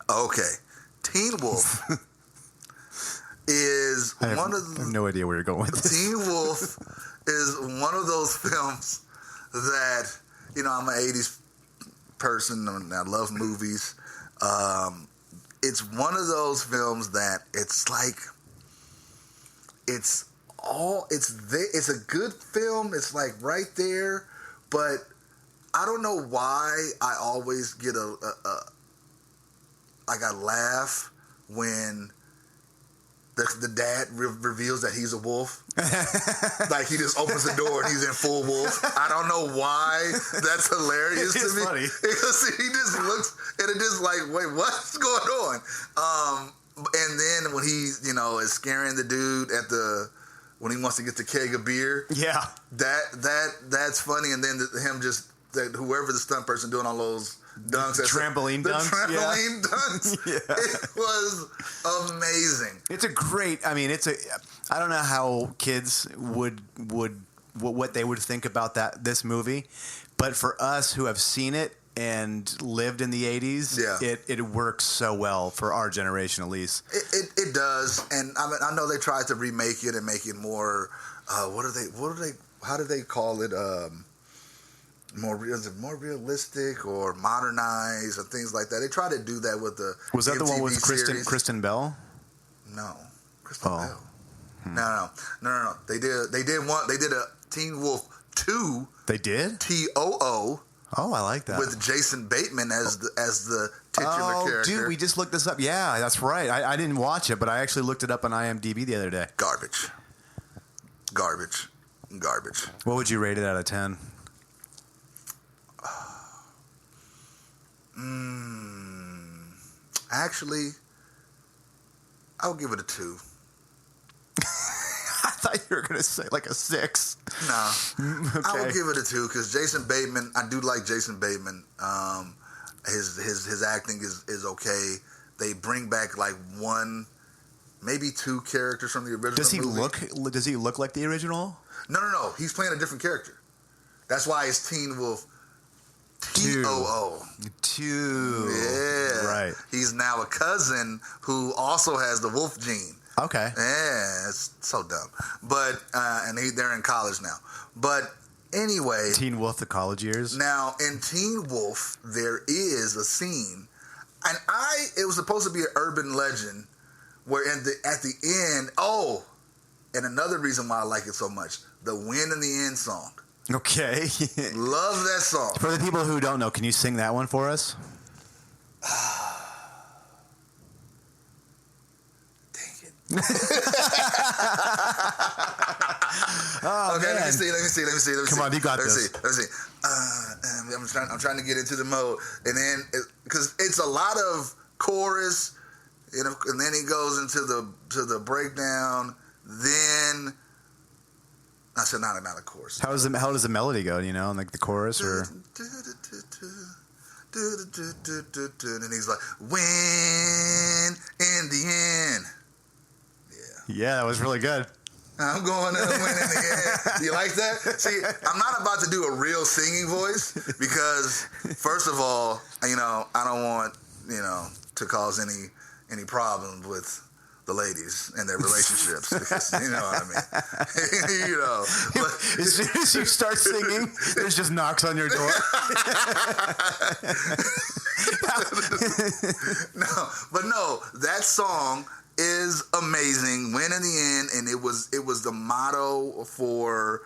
Okay. Teen Wolf is I have no idea where you're going with this. Teen Wolf is one of those films that, I'm an 80s person and I love movies. It's one of those films that it's like, it's a good film. It's like right there, but I don't know why I always get I laugh when the dad reveals that he's a wolf. Like he just opens the door and he's in full wolf. I don't know why that's hilarious to me. Funny. Because he just looks and it just like, wait, what's going on? And then when he, is scaring the dude when he wants to get the keg of beer. Yeah. That's funny. And then whoever the stunt person doing all those dunks. Trampoline dunks. Trampoline dunks. Yeah. It was amazing. It's a great, I don't know how kids would what they would think about this movie, but for us who have seen it and lived in the 80s, it works so well for our generation at least. It does. And I know they tried to remake it and make it more, how do they call it? More realistic or modernized and things like that. They try to do that with the Was that MTV the one with Kristen Bell? No, Kristen Bell. No. They did a Teen Wolf 2. They did? TOO. Oh, I like that. With Jason Bateman as the titular character. Dude, we just looked this up. Yeah, that's right. I didn't watch it, but I actually looked it up on IMDb the other day. Garbage. What would you rate it out of 10? Actually, I'll give it a 2. I thought you were going to say like a 6. No. Okay. I will give it a 2 because Jason Bateman, I do like Jason Bateman. His acting is okay. They bring back like one, maybe 2 characters from the original movie. Does he look like the original? No. He's playing a different character. That's why it's Teen Wolf TOO. 2. Yeah. Right. He's now a cousin who also has the wolf gene. Okay. Yeah, it's so dumb. But and they're in college now. But anyway, Teen Wolf: The College Years. Now in Teen Wolf, there is a scene, and it was supposed to be an urban legend, where at the end, and another reason why I like it so much, the Win in the End song. Okay. Love that song. For the people who don't know, can you sing that one for us? Okay, man. let me see. Come on, you got this. Let me see. I'm trying to get into the mode, and then because it's a lot of chorus, and then he goes into the breakdown. Then I said not a chorus. How does the melody go? Like the chorus or? And he's like, "Win in the end." Yeah, that was really good. I'm going to win in the end. You like that? See, I'm not about to do a real singing voice because, first of all, I don't want, to cause any problems with the ladies and their relationships. Because, you know what I mean? But as soon as you start singing, there's just knocks on your door. No, that song is amazing. Win in the end, and it was the motto for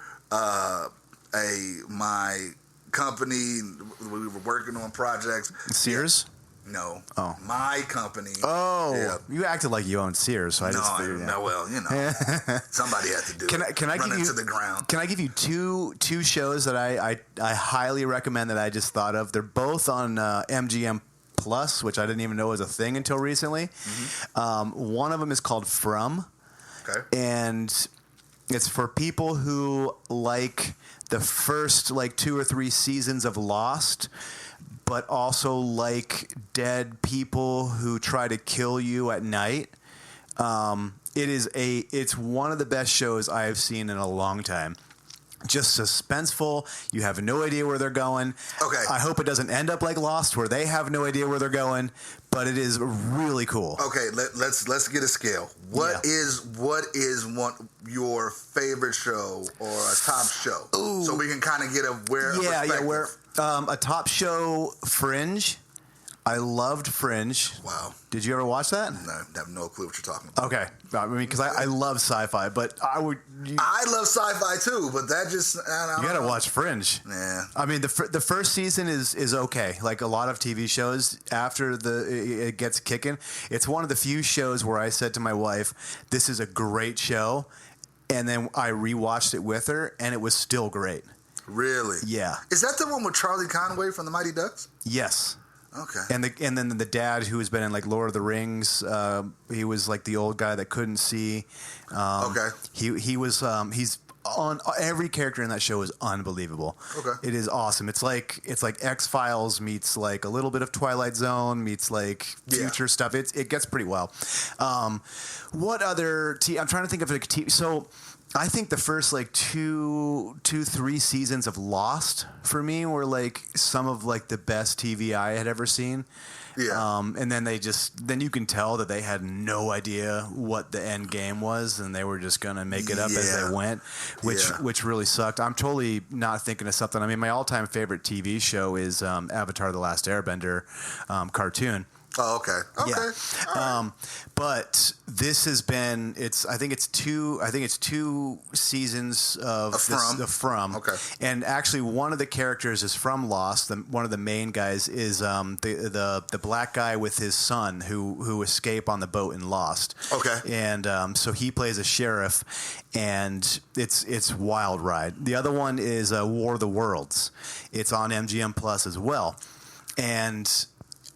my company. We were working on projects. Sears? No. Oh. My company. Oh. Yeah. You acted like you owned Sears, so I just figured. No, well, somebody had to do it. Can I Run give you into the ground. Can I give you two shows that I highly recommend that I just thought of? They're both on MGM Plus, which I didn't even know was a thing until recently. Mm-hmm. One of them is called From. Okay. And it's for people who like the first 2 or 3 seasons of Lost, but also like dead people who try to kill you at night. It's one of the best shows I have seen in a long time. Just suspenseful. You have no idea where they're going. Okay. I hope it doesn't end up like Lost, where they have no idea where they're going. But it is really cool. Okay, let's get a scale. What is your favorite show or a top show? Ooh. So we can kind of get a perspective. A top show, Fringe. I loved Fringe. Wow. Did you ever watch that? No, I have no clue what you're talking about. Okay. I mean, because I love sci-fi, but I love sci-fi too, but that just... you got to watch Fringe. Yeah. I mean, the first season is okay. Like a lot of TV shows, after it gets kicking, it's one of the few shows where I said to my wife, this is a great show, and then I rewatched it with her, and it was still great. Really? Yeah. Is that the one with Charlie Conway from the Mighty Ducks? Yes. Okay. And then the dad who has been in like Lord of the Rings, he was like the old guy that couldn't see. Okay. He was he's on every character in that show is unbelievable. Okay. It is awesome. It's like X-Files meets like a little bit of Twilight Zone meets like future stuff. It gets pretty well. What other I'm trying to think of a TV. So I think the first 3 seasons of Lost for me were like some of like the best TV I had ever seen. Yeah. And then then you can tell that they had no idea what the end game was, and they were just gonna make it up as they went, which really sucked. I'm totally not thinking of something. I mean, my all-time favorite TV show is Avatar: The Last Airbender cartoon. Oh, okay. Okay. Yeah. All right. But this has been I think it's two seasons of From. Okay. And actually one of the characters is from Lost. One of the main guys is the black guy with his son who escape on the boat in Lost. Okay. And so he plays a sheriff, and it's wild ride. The other one is War of the Worlds. It's on MGM Plus as well. And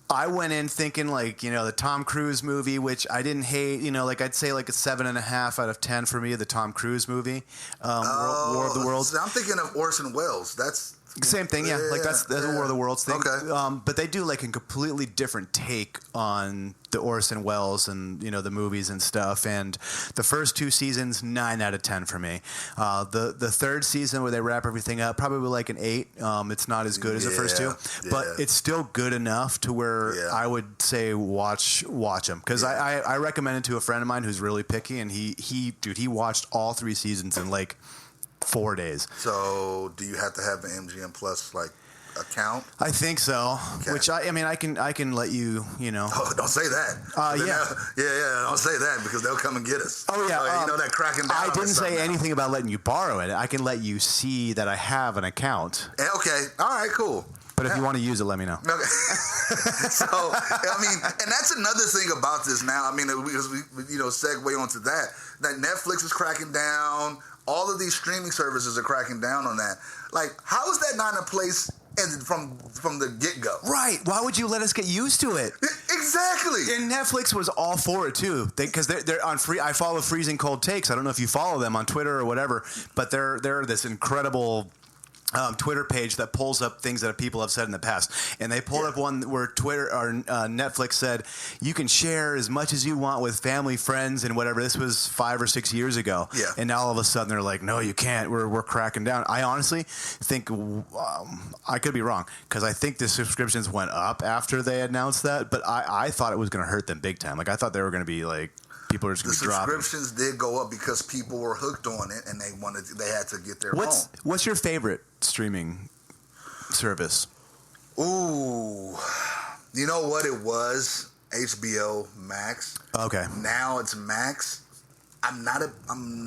I went in thinking the Tom Cruise movie, which I didn't hate, I'd say like a 7.5 out of 10 for me, the Tom Cruise movie, War of the Worlds. I'm thinking of Orson Welles. That's same thing, yeah. That's the War of the Worlds thing. Okay. But they do like a completely different take on the Orson Welles and the movies and stuff. And the first 2 seasons, 9 out of 10 for me. The third season where they wrap everything up, probably like an 8. It's not as good as the first 2, but it's still good enough to where I would say watch them, because I recommend it to a friend of mine who's really picky, and he watched all 3 seasons in like 4 days. So, do you have to have an MGM Plus account? I think so. Okay. Which I can let you. Oh, don't say that. Don't say that, because they'll come and get us. Oh yeah. That cracking down. I didn't say anything about letting you borrow it. I can let you see that I have an account. Okay. All right. Cool. But if you want to use it, let me know. Okay. So, and that's another thing about this now. Because we segue onto that Netflix is cracking down. All of these streaming services are cracking down on that. Like, how is that not in place from the get-go? Right. Why would you let us get used to it? Exactly. And Netflix was all for it too, because they're on free. I follow Freezing Cold Takes. I don't know if you follow them on Twitter or whatever, but they're this incredible Twitter page that pulls up things that people have said in the past. And they pulled up one where Twitter or Netflix said, you can share as much as you want with family, friends, and whatever. This was 5 or 6 years ago. Yeah. And now all of a sudden they're like, no, you can't. We're cracking down. I honestly think, I could be wrong, because I think the subscriptions went up after they announced that, but I thought it was going to hurt them big time. Like, I thought they were going to be like, people are just going to be dropping. The subscriptions did go up because people were hooked on it, and they had to get their own. What's your favorite streaming service? Ooh, you know what it was? HBO Max. Okay. Now it's Max. I'm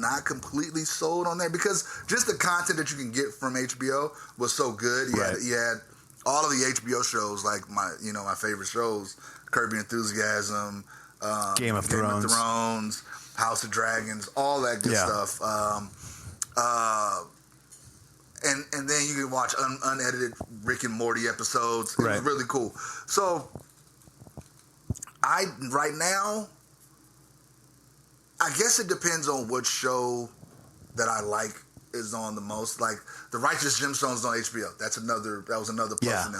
not completely sold on that because just the content that you can get from HBO was so good. You had all of the HBO shows, like my favorite shows, Curb Your Enthusiasm, Game of Thrones, House of Dragons, all that good stuff. And then you can watch unedited Rick and Morty episodes. It was really cool. So right now, I guess it depends on what show that I like is on the most. Like The Righteous Gemstones on HBO. That was another plus. Yeah,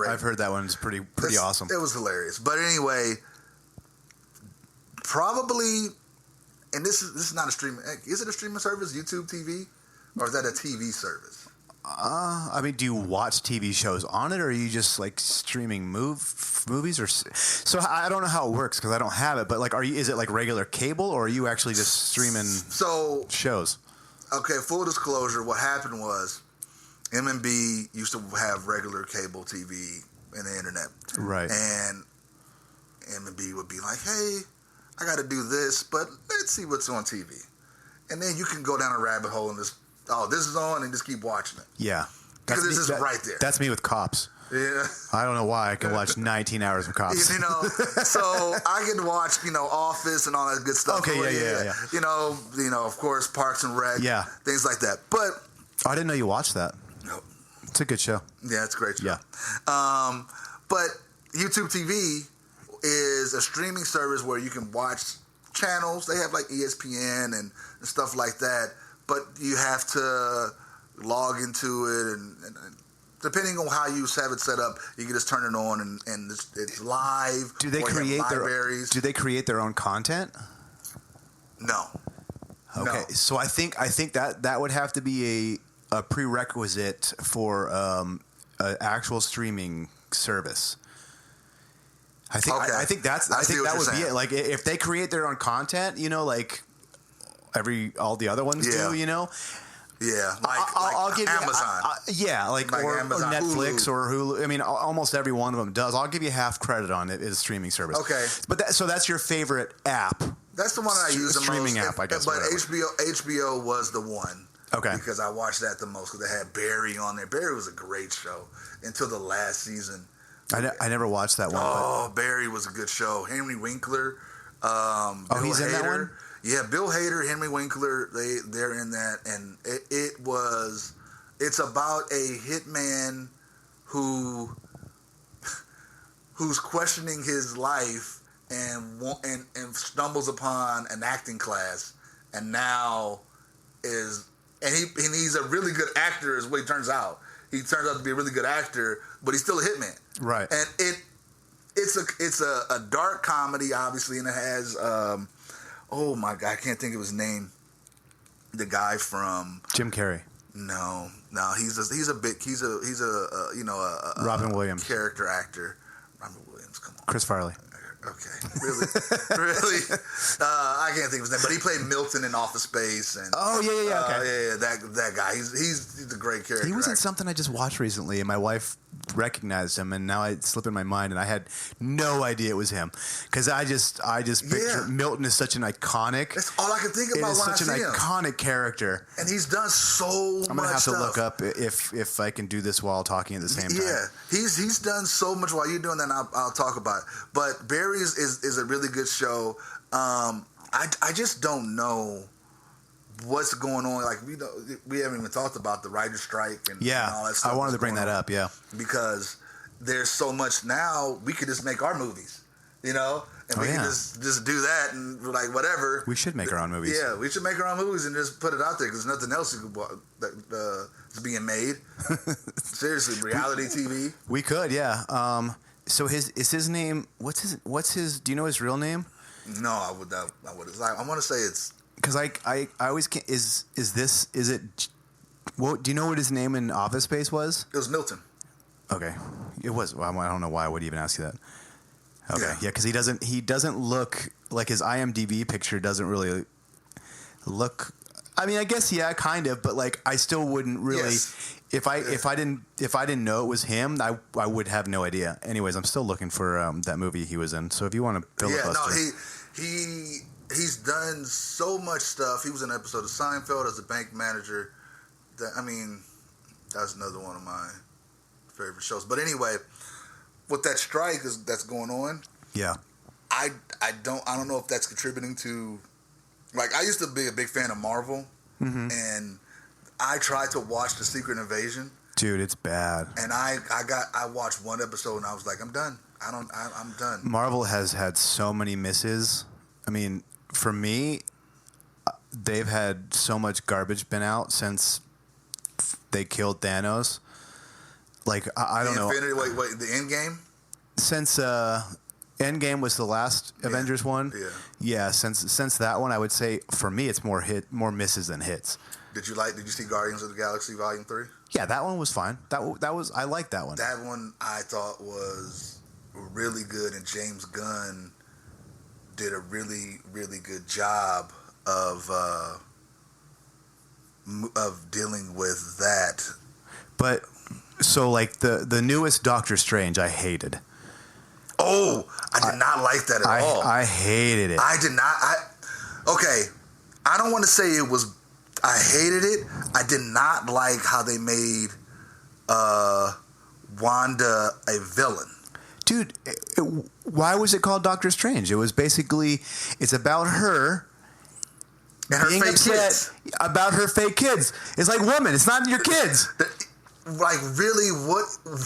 I've heard that one's pretty awesome. It was hilarious. But anyway, probably, and this is not a streaming. Is it a streaming service? YouTube TV, or is that a TV service? I mean, do you watch TV shows on it, or are you just like streaming movies? Or so I don't know how it works because I don't have it. But like, is it like regular cable, or are you actually just streaming shows? Okay, full disclosure. What happened was, MMB used to have regular cable TV and the internet, right? And MMB would be like, "Hey, I got to do this, but let's see what's on TV," and then you can go down a rabbit hole and just. Oh, this is on, and just keep watching it. Yeah. Because this is right there. That's me with Cops. Yeah. I don't know why I can watch 19 hours of Cops. So I can watch, Office and all that good stuff. Okay, yeah. Of course, Parks and Rec. Yeah. Things like that. But I didn't know you watched that. Nope. It's a good show. Yeah, it's a great show. Yeah. But YouTube TV is a streaming service where you can watch channels. They have like ESPN and stuff like that. But you have to log into it, and depending on how you have it set up, you can just turn it on, and it's live. Do they create their own content? No. Okay, no. So I think that would have to be a prerequisite for an actual streaming service. I think that would be it. Like if they create their own content, like. All the other ones do, Yeah, I'll give Amazon. or Amazon, Netflix Hulu. or Hulu. I mean, almost every one of them does. I'll give you half credit on it as a streaming service. Okay, but so that's your favorite app. That's the one I use the streaming most. App, I guess. But whatever. HBO was the one. Okay, because I watched that the most because they had Barry on there. Barry was a great show until the last season. I never watched that one. Oh, Barry was a good show. Henry Winkler. Bill he's Hader. In that one. Yeah, Bill Hader, Henry Winkler, they're in that, and it's about a hitman who's questioning his life and stumbles upon an acting class, and now he's a really good actor is what he turns out. He turns out to be a really good actor, but he's still a hitman. Right. And it's a dark comedy, obviously, and it has. Oh my God, I can't think of his name. The guy from Jim Carrey. No, he's a Robin Williams character actor. Robin Williams, come on. Chris Farley. Okay, really. I can't think of his name, but he played Milton in Office Space. And okay, that guy. He's a great character. He was in something I just watched recently, and my wife recognized him, and now it slipped in my mind, and I had no idea it was him because I just picture Milton is such an iconic. That's all I can think about when I see him. Such an iconic character, and he's done so much. I'm gonna have stuff. to look up if I can do this while talking at the same time. Yeah, he's done so much while you're doing that. And I'll talk about it. But Barry is a really good show. I just don't know what's going on. Like we haven't even talked about the writer's strike and all that stuff. I wanted to bring that up. Yeah, because there's so much now. We could just make our movies, and we can just do that and like whatever. We should make our own movies. Yeah, we should make our own movies and just put it out there because there's nothing else that's being made. Seriously, reality TV. We could, yeah. So is his name? What's his? Do you know his real name? No, I would. I want to say it's because I always can't. Is it? Well, do you know what his name in Office Space was? It was Milton. Okay, it was. Well, I don't know why I would even ask you that. Okay, yeah, because he doesn't look like his IMDb picture doesn't really look I mean, I guess yeah, kind of, but like I still wouldn't really. Yes. If I didn't know it was him, I would have no idea. Anyways, I'm still looking for that movie he was in. So if you want to filibuster, he's done so much stuff. He was in an episode of Seinfeld as a bank manager. That's another one of my favorite shows. But anyway, with that strike that's going on, yeah, I don't know if that's contributing to. Like, I used to be a big fan of Marvel, and I tried to watch The Secret Invasion. Dude, it's bad. And I watched one episode and I was like, I'm done. I'm done. Marvel has had so many misses. I mean, for me, they've had so much garbage been out since they killed Thanos. Like, I don't know. Wait, the Endgame? Since Endgame was the last Avengers one. Yeah. Yeah, since that one, I would say for me it's more misses than hits. Did you see Guardians of the Galaxy Volume 3? Yeah, that one was fine. That was I liked that one. That one I thought was really good, and James Gunn did a really, really good job of dealing with that. But so like the newest Doctor Strange, I hated. Oh, I did not like that at all. I hated it. I did not. Okay, I don't want to say it was. I hated it. I did not like how they made Wanda a villain. Dude, why was it called Doctor Strange? It was basically, it's about her and her being fake upset kids. about her fake kids. It's like, woman, it's not your kids. Like, really, what?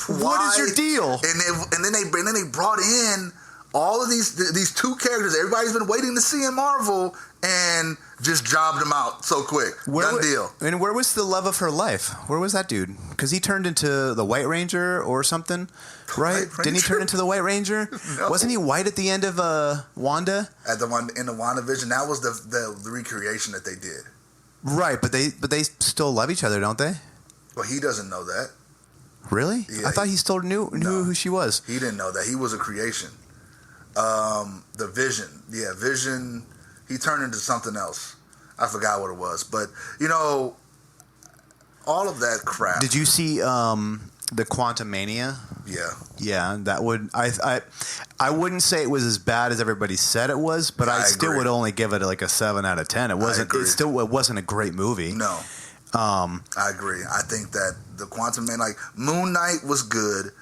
Why? What is your deal? And then they brought in all of these two characters everybody's been waiting to see in Marvel, and just jobbed them out so quick. Done deal. And where was the love of her life? Where was that dude? Because he turned into the White Ranger or something, right? Didn't he turn into the White Ranger? No. Wasn't he white at the end of Wanda? At the one in the WandaVision, that was the recreation that they did. Right, but they still love each other, don't they? Well, he doesn't know that. Really? Yeah, I thought he still knew who she was. He didn't know that. He was a creation. The Vision. Yeah, Vision. He turned into something else. I forgot what it was. But, all of that crap. Did you see the Quantumania? Yeah. Yeah, that would... I wouldn't say it was as bad as everybody said it was, but I still agree. would only give it like a 7 out of 10. It wasn't. It wasn't a great movie. No. I agree. I think that the Quantum Man, like Moon Knight was good.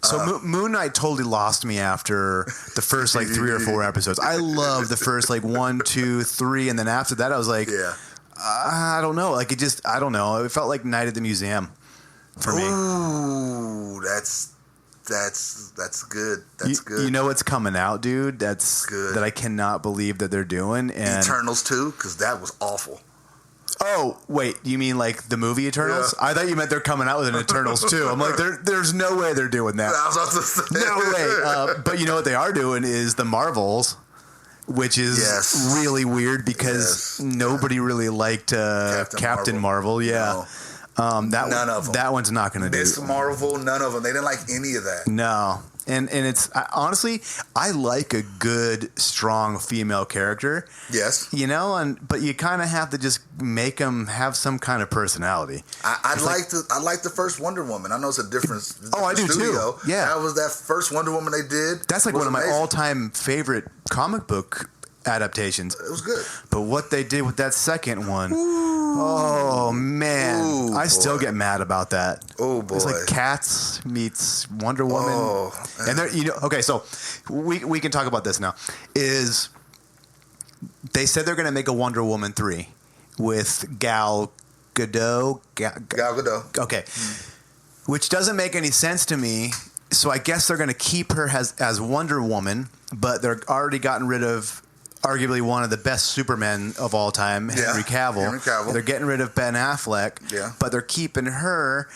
So Moon Knight totally lost me after the first like 3 or 4 episodes. I loved the first like 1, 2, 3, and then after that I was like, I don't know. Like I don't know. It felt like Night at the Museum for me. Ooh, that's good. That's good. You know what's coming out, dude? That's good. That I cannot believe that they're doing. And Eternals 2, because that was awful. Oh, wait, you mean like the movie Eternals? Yeah. I thought you meant they're coming out with an Eternals too. I'm like, there's no way they're doing that. I was about to say. No way. But you know what they are doing is the Marvels, which is really weird because nobody really liked Captain Marvel. Yeah. No. None of them. That one's not going to do. Miss Marvel, none of them. They didn't like any of that. No. And it's honestly, I like a good, strong female character. Yes. But you kind of have to just make them have some kind of personality. I like the first Wonder Woman. I know it's a different. I do studio. too. Yeah, that was that first Wonder Woman they did. That's like one of my all-time favorite comic book adaptations. It was good. But what they did with that second one, oh man, I still get mad about that. Oh boy, it's like Cats meets Wonder Woman, and they're okay. So we can talk about this now. Is they said they're going to make a Wonder Woman 3 with Gal Gadot. Gal Gadot. Okay, which doesn't make any sense to me. So I guess they're going to keep her as Wonder Woman, but they're already gotten rid of arguably one of the best Supermen of all time, Henry Cavill. They're getting rid of Ben Affleck, but they're keeping her.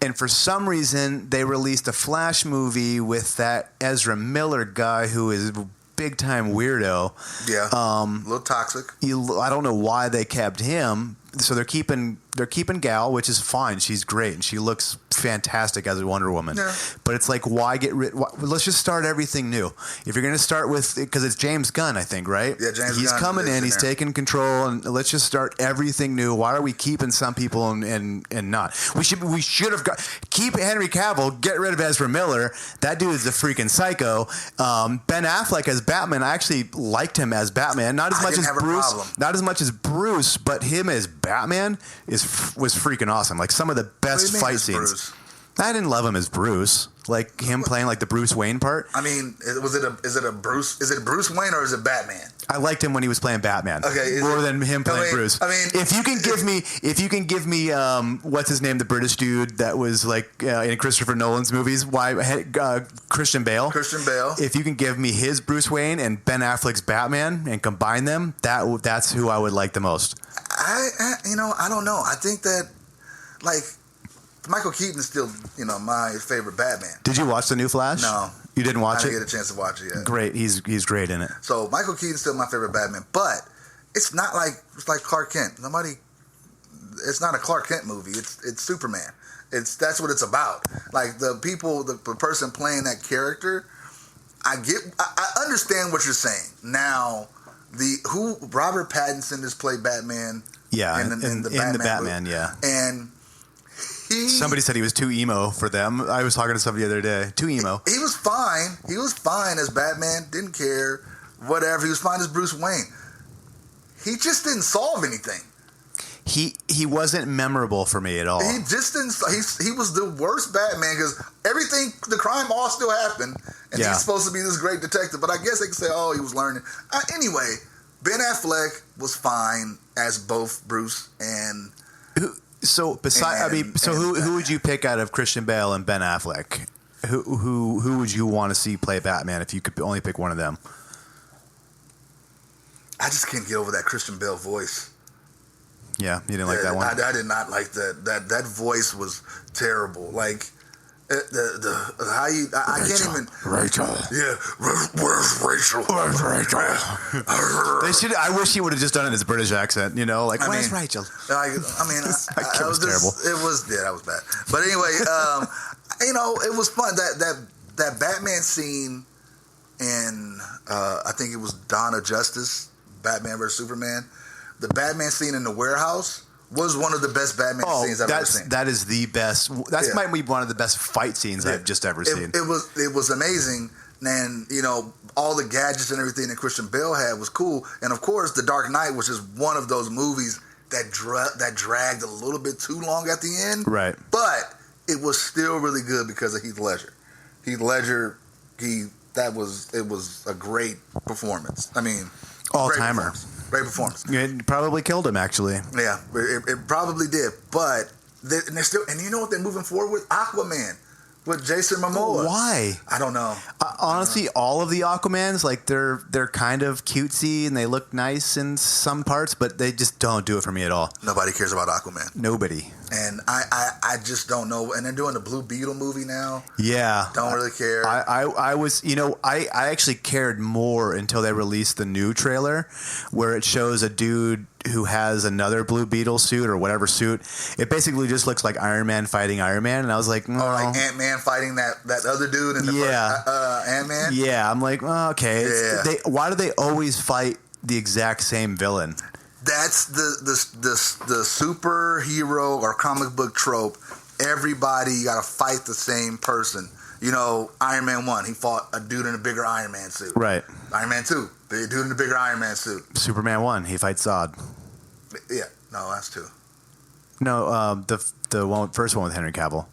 And for some reason, they released a Flash movie with that Ezra Miller guy who is a big-time weirdo. Yeah, a little toxic. I don't know why they kept him. So they're keeping Gal, which is fine. She's great, and she looks fantastic as a Wonder Woman. Yeah. But it's like, why get rid? Let's just start everything new. If you're going to start with, because it's James Gunn, I think, right? Yeah, James He's Gunn coming is in, in he's there. taking control, and let's just start everything new. Why are we keeping some people and not? We should have keep Henry Cavill, get rid of Ezra Miller. That dude is a freaking psycho. Ben Affleck as Batman, I actually liked him as Batman, not as much as Bruce, not as much as Bruce, but him as Batman was freaking awesome. Like some of the best fight scenes. Bruce? I didn't love him as Bruce, like him playing like the Bruce Wayne part. I mean, is it Bruce Wayne or is it Batman? I liked him when he was playing Batman. Okay, more than him playing Bruce. I mean, if you can give me, what's his name, the British dude that was like in Christopher Nolan's movies, Christian Bale. Christian Bale. If you can give me his Bruce Wayne and Ben Affleck's Batman and combine them, that's who I would like the most. I don't know. I think that like. Michael Keaton is still, my favorite Batman. Did you watch the new Flash? No. You didn't watch it? I didn't get a chance to watch it yet. Great. He's great in it. So Michael Keaton's still my favorite Batman, but it's not like Clark Kent. It's not a Clark Kent movie. It's Superman. That's what it's about. Like the person playing that character, I understand what you're saying. Now, Robert Pattinson has played Batman. Yeah, in the Batman movie. Yeah. And somebody said he was too emo for them. I was talking to somebody the other day. Too emo. He was fine. He was fine as Batman. Didn't care. Whatever. He was fine as Bruce Wayne. He just didn't solve anything. He wasn't memorable for me at all. He just didn't. He was the worst Batman because the crime all still happened, and he's supposed to be this great detective. But I guess they could say, he was learning. Anyway, Ben Affleck was fine as both Bruce and. So who would you pick out of Christian Bale and Ben Affleck? Who would you want to see play Batman if you could only pick one of them? I just can't get over that Christian Bale voice. Yeah, you didn't like that one. I did not like that. That voice was terrible. Like how you I can't even Rachel. Yeah, where's Rachel? Where's Rachel? They should. I wish he would have just done it in his British accent. Where's Rachel? It was terrible. That was bad. But anyway, it was fun. That Batman scene in I think it was Dawn of Justice, Batman vs Superman. The Batman scene in the warehouse was one of the best Batman scenes I've ever seen. That is the best. Might be one of the best fight scenes I've just ever seen. It was amazing, and all the gadgets and everything that Christian Bale had was cool. And of course, The Dark Knight, which is one of those movies that dragged a little bit too long at the end. Right. But it was still really good because of Heath Ledger. Heath Ledger, it was a great performance. I mean, all-timer. Great performance. It probably killed him, actually. Yeah, it probably did. But they're still, and you know what they're moving forward with? Aquaman with Jason Momoa. Why? I don't know. Honestly, all of the Aquamans, like they're kind of cutesy and they look nice in some parts, but they just don't do it for me at all. Nobody cares about Aquaman. Nobody. And I just don't know. And they're doing the Blue Beetle movie now. Yeah. Don't really care. I was, I actually cared more until they released the new trailer where it shows a dude who has another Blue Beetle suit or whatever suit. It basically just looks like Iron Man fighting Iron Man. And I was like, no. Oh, like Ant-Man fighting that other dude in the first Ant-Man? Yeah. I'm like, okay. Yeah. Why do they always fight the exact same villain? That's the superhero or comic book trope. Everybody, you got to fight the same person. Iron Man 1, he fought a dude in a bigger Iron Man suit. Right. Iron Man 2, the dude in a bigger Iron Man suit. Superman 1, he fights Zod. Yeah, no, that's 2. No, the first one with Henry Cavill.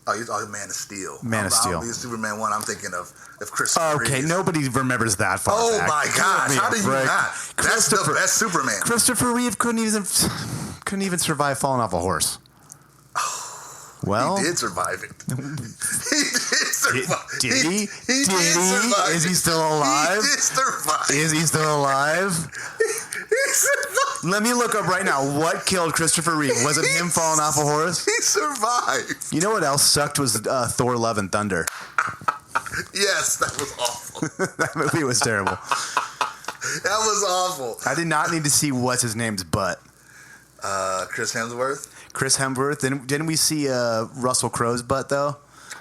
Oh, you're talking Man of Steel. Man of Steel. Superman 1, I'm thinking of Christopher Okay, Reeves. Nobody remembers that far back. My gosh, how do you not? That's the best Superman. Christopher Reeve couldn't even survive falling off a horse. Well, he did survive it. He did survive. Did he? He did survive. Is he still alive? He did survive. Is he still alive? He survived. Let me look up right now. What killed Christopher Reeve? Was it him falling off a horse? He survived. You know what else sucked was Thor: Love and Thunder. Yes, that was awful. That movie was terrible. That was awful. I did not need to see what's his name's butt. Chris Hemsworth. Chris Hemsworth. Didn't we see Russell Crowe's butt though?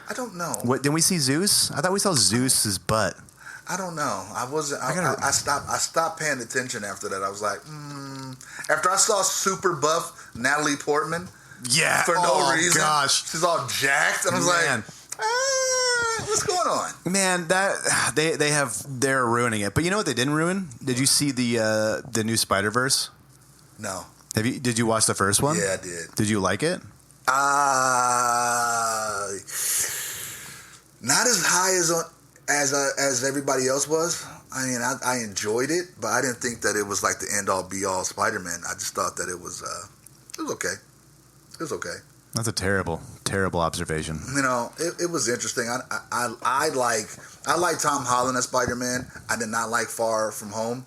I don't know. What didn't we see Zeus? I thought we saw Zeus's butt. I don't know. I wasn't. I stopped paying attention after that. I was like, After I saw super buff Natalie Portman, for no reason, gosh, she's all jacked, and I was like, what's going on? Man, that they're ruining it. But you know what they didn't ruin? Did you see the new Spider-Verse? No. Did you watch the first one? Yeah, I did. Did you like it? Not as high as everybody else was. I mean, I enjoyed it, but I didn't think that it was like the end all be all Spider-Man. I just thought that it was okay. It was okay. That's a terrible observation. You know, it was interesting. I like Tom Holland as Spider-Man. I did not like Far From Home.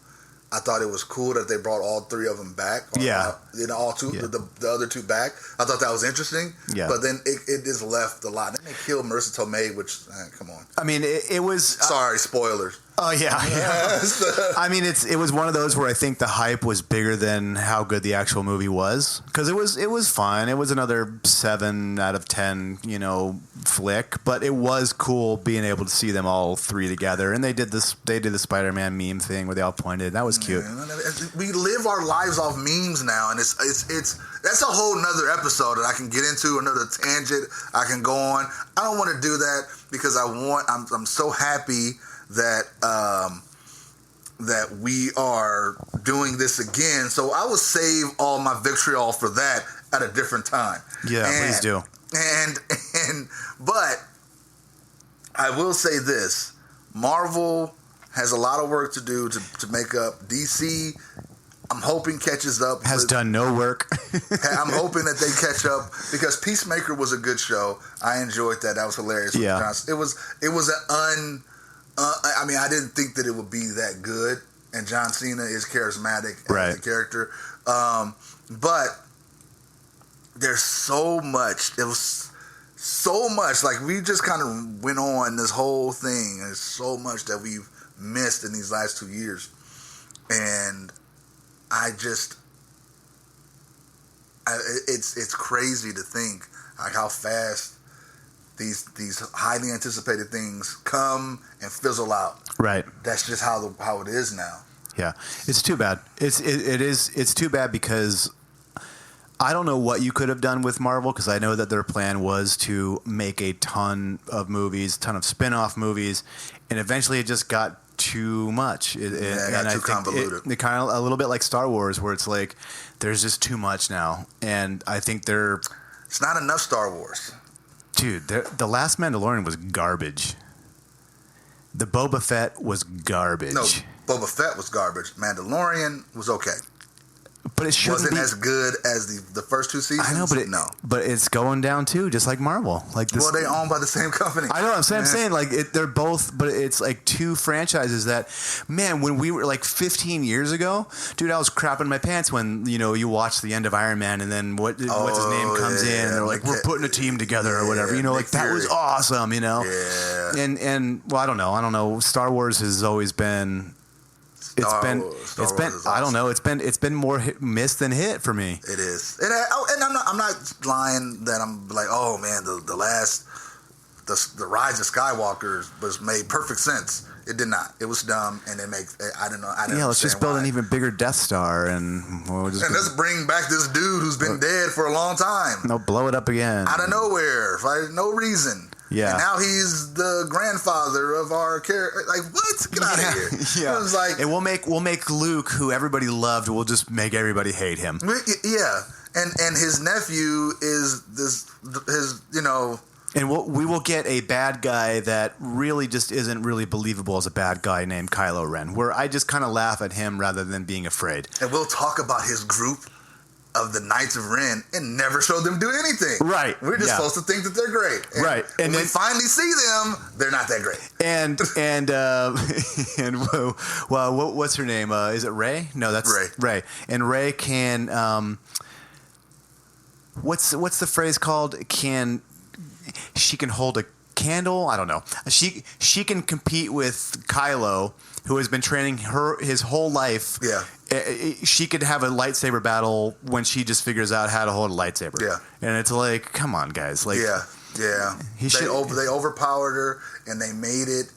I thought it was cool that they brought all three of them back. The other two back. I thought that was interesting. Yeah. But then it just left a lot. They killed Marissa Tomei, which, come on. I mean, it was... Sorry, spoilers. Oh, yeah. I mean, it was one of those where I think the hype was bigger than how good the actual movie was. Because it was fine. It was another 7 out of 10, flick. But it was cool being able to see them all three together. And they did the Spider-Man meme thing where they all pointed. That was cute. We live our lives off memes now. And it's that's a whole nother episode that I can get into, another tangent I can go on. I don't want to do that because I'm so happy that that we are doing this again. So I will save all my vitriol for that at a different time. Yeah, please do. But I will say this. Marvel has a lot of work to do to make up. DC, I'm hoping catches up. Has done no work. I'm hoping that they catch up because Peacemaker was a good show. I enjoyed that. That was hilarious. Yeah. It was an I mean, I didn't think that it would be that good, and John Cena is charismatic as the character. But there's so much. It was so much. Like, we just kind of went on this whole thing. There's so much that we've missed in these last 2 years. And it's crazy to think like how fast these highly anticipated things come and fizzle out. Right. That's just how it is now. Yeah, it's too bad. It's too bad because I don't know what you could have done with Marvel, because I know that their plan was to make a ton of movies, ton of spin-off movies, and eventually it just got too much. It got too convoluted. It kind of a little bit like Star Wars, where it's like there's just too much now, and I think it's not enough Star Wars. Dude, the Last Mandalorian was garbage. The Boba Fett was garbage. No, Boba Fett was garbage. Mandalorian was okay. But it shouldn't wasn't as good as the first two seasons. I know, but it's going down too, just like Marvel. Like this. Well, they owned by the same company. I know. I'm saying like they're both, but it's like two franchises that, man. When we were like 15 years ago, dude, I was crapping my pants when you watch the end of Iron Man, and then what's his name comes in, and they're like, we're putting a team together or whatever. Like that was awesome. Yeah. And well, I don't know. Star Wars has always been. It's been awesome. I don't know. It's been more miss than hit for me. It is, and I'm not lying that I'm like, oh man, the Rise of Skywalker was made perfect sense. It did not. It was dumb, and I don't know. Let's just build an even bigger Death Star, and let's bring back this dude who's been dead for a long time. No, blow it up again out of nowhere for no reason. Yeah. And now he's the grandfather of our character. Like, what? Get out of here. Yeah. It was like, and we'll make Luke, who everybody loved, we'll just make everybody hate him. Yeah. And his nephew is And we will get a bad guy that really just isn't really believable as a bad guy named Kylo Ren, where I just kind of laugh at him rather than being afraid. And we'll talk about his group of the Knights of Ren and never show them do anything. Right. We're just supposed to think that they're great. And right. And when we finally see them, they're not that great. And what's her name? Is it Rey? No, that's Rey. And Rey can what's the phrase called? She can hold a candle? I don't know. She can compete with Kylo, who has been training his whole life she could have a lightsaber battle when she just figures out how to hold a lightsaber. Yeah. And it's like, come on, guys. Like, yeah. They overpowered her, and they made it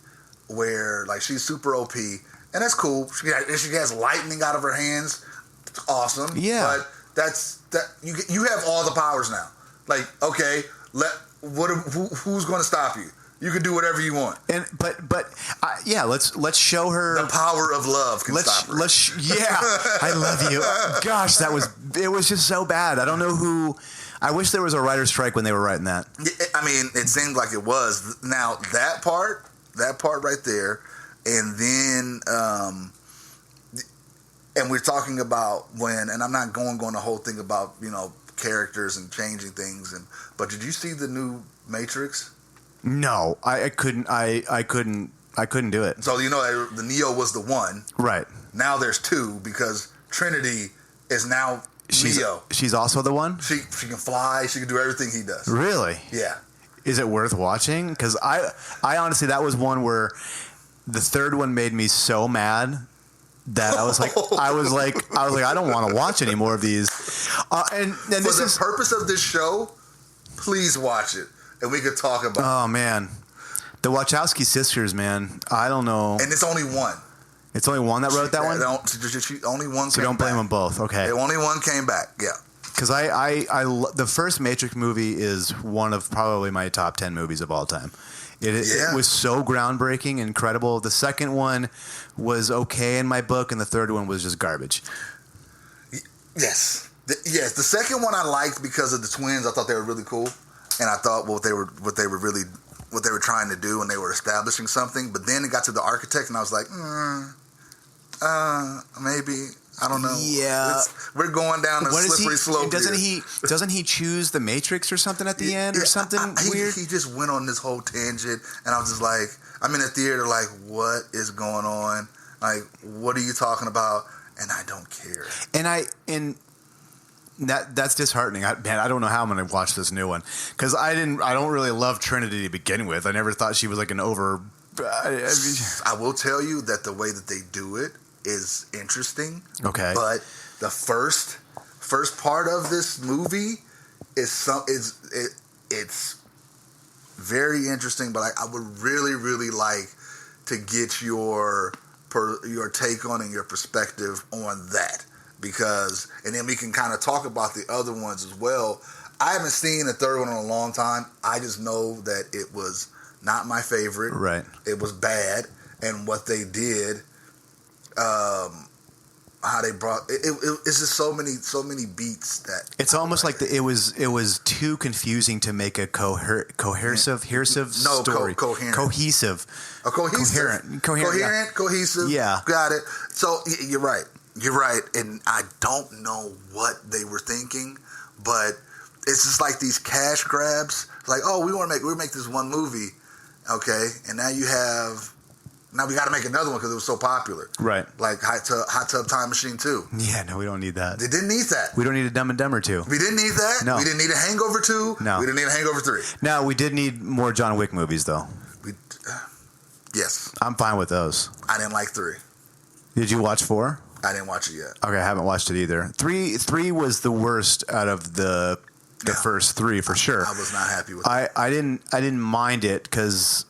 where like she's super OP, and that's cool. She has lightning out of her hands. It's awesome. Yeah. But you have all the powers now. Like, okay, who's going to stop you? You can do whatever you want. And let's show her the power of love can stop her. I love you. Gosh, it was just so bad. I don't know who. I wish there was a writer's strike when they were writing that. I mean, it seemed like it was. Now that part right there, and then and we're talking about and I'm not going the whole thing about characters and changing things, but did you see the new Matrix? No, I couldn't do it. So the Neo was the one. Right. Now there's two because Trinity is now Neo. She's also the one? She can fly, she can do everything he does. Really? Yeah. Is it worth watching? Because I honestly, that was one where the third one made me so mad that I was like, I don't want to watch any more of these. And for the purpose of this show, please watch it. And we could talk about Oh, man. The Wachowski sisters, man. I don't know. And it's only one. It's only one that wrote that one? Only one so don't blame them both. Okay. Only one came back, yeah. Because the first Matrix movie is one of probably my top 10 movies of all time. It was so groundbreaking, incredible. The second one was okay in my book, and the third one was just garbage. Yes. The second one I liked because of the twins. I thought they were really cool. And I thought what they were trying to do, and they were establishing something. But then it got to the architect, and I was like, maybe I don't know. Yeah, we're going down a slippery slope. Doesn't he choose the Matrix or something at the end or something weird? He just went on this whole tangent, and I was just like, I'm in the theater, like, what is going on? Like, what are you talking about? And I don't care. And that's disheartening. I don't know how I'm going to watch this new one because I don't really love Trinity to begin with. I never thought she was like an over. I will tell you that the way that they do it is interesting. Okay, but the first part of this movie it's very interesting. But I would really, really like to get your take on and your perspective on that. And then we can kind of talk about the other ones as well. I haven't seen the third one in a long time. I just know that it was not my favorite. Right. It was bad. And what they did, how they brought it's just so many beats that it's almost like it was too confusing to make a cohesive story. Cohesive. Coherent, cohesive. Yeah. Got it. So you're right. You're right, and I don't know what they were thinking, but it's just like these cash grabs. Like, oh, we make this one movie, okay, and now we got to make another one because it was so popular, right? Like Hot Tub Time Machine 2. Yeah, no, we don't need that. They didn't need that. We don't need a Dumb and Dumber 2. We didn't need that. No, we didn't need a Hangover 2. No, we didn't need a Hangover 3. No, we did need more John Wick movies, though. Yes, I'm fine with those. I didn't like 3. Did you watch 4? I didn't watch it yet. Okay, I haven't watched it either. 3 was the worst out of the first 3 for sure. I was not happy with it. I didn't mind it because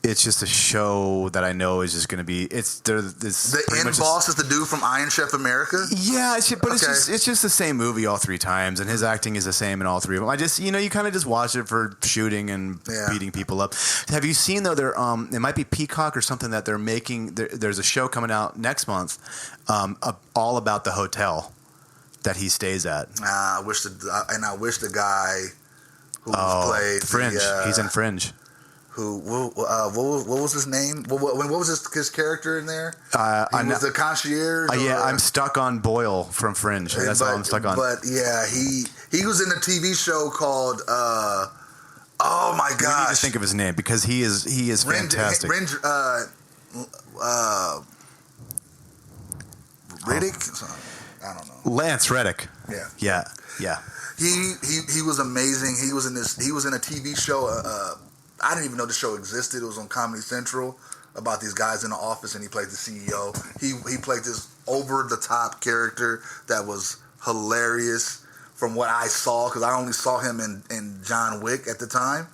it's just a show that I know is just going to be. The end boss is the dude from Iron Chef America. Yeah, it's just the same movie all 3 times, and his acting is the same in all 3 of them. I just you kind of just watch it for shooting and beating people up. Have you seen though? It might be Peacock or something that they're making. There's a show coming out next month, all about the hotel that he stays at. I wish the guy who played Fringe. He's in Fringe. What was his name? What was his character in there? He was the concierge. I'm stuck on Boyle from Fringe. That's all I'm stuck on. But yeah, he was in a TV show called. Oh my gosh! We need to think of his name because he is fantastic. Riddick. I don't know. Lance Reddick. Yeah. He was amazing. He was in a TV show. I didn't even know the show existed. It was on Comedy Central. about these guys in the office, and he played the CEO. He played this over the top character that was hilarious from what I saw, because I only saw him in John Wick at the time,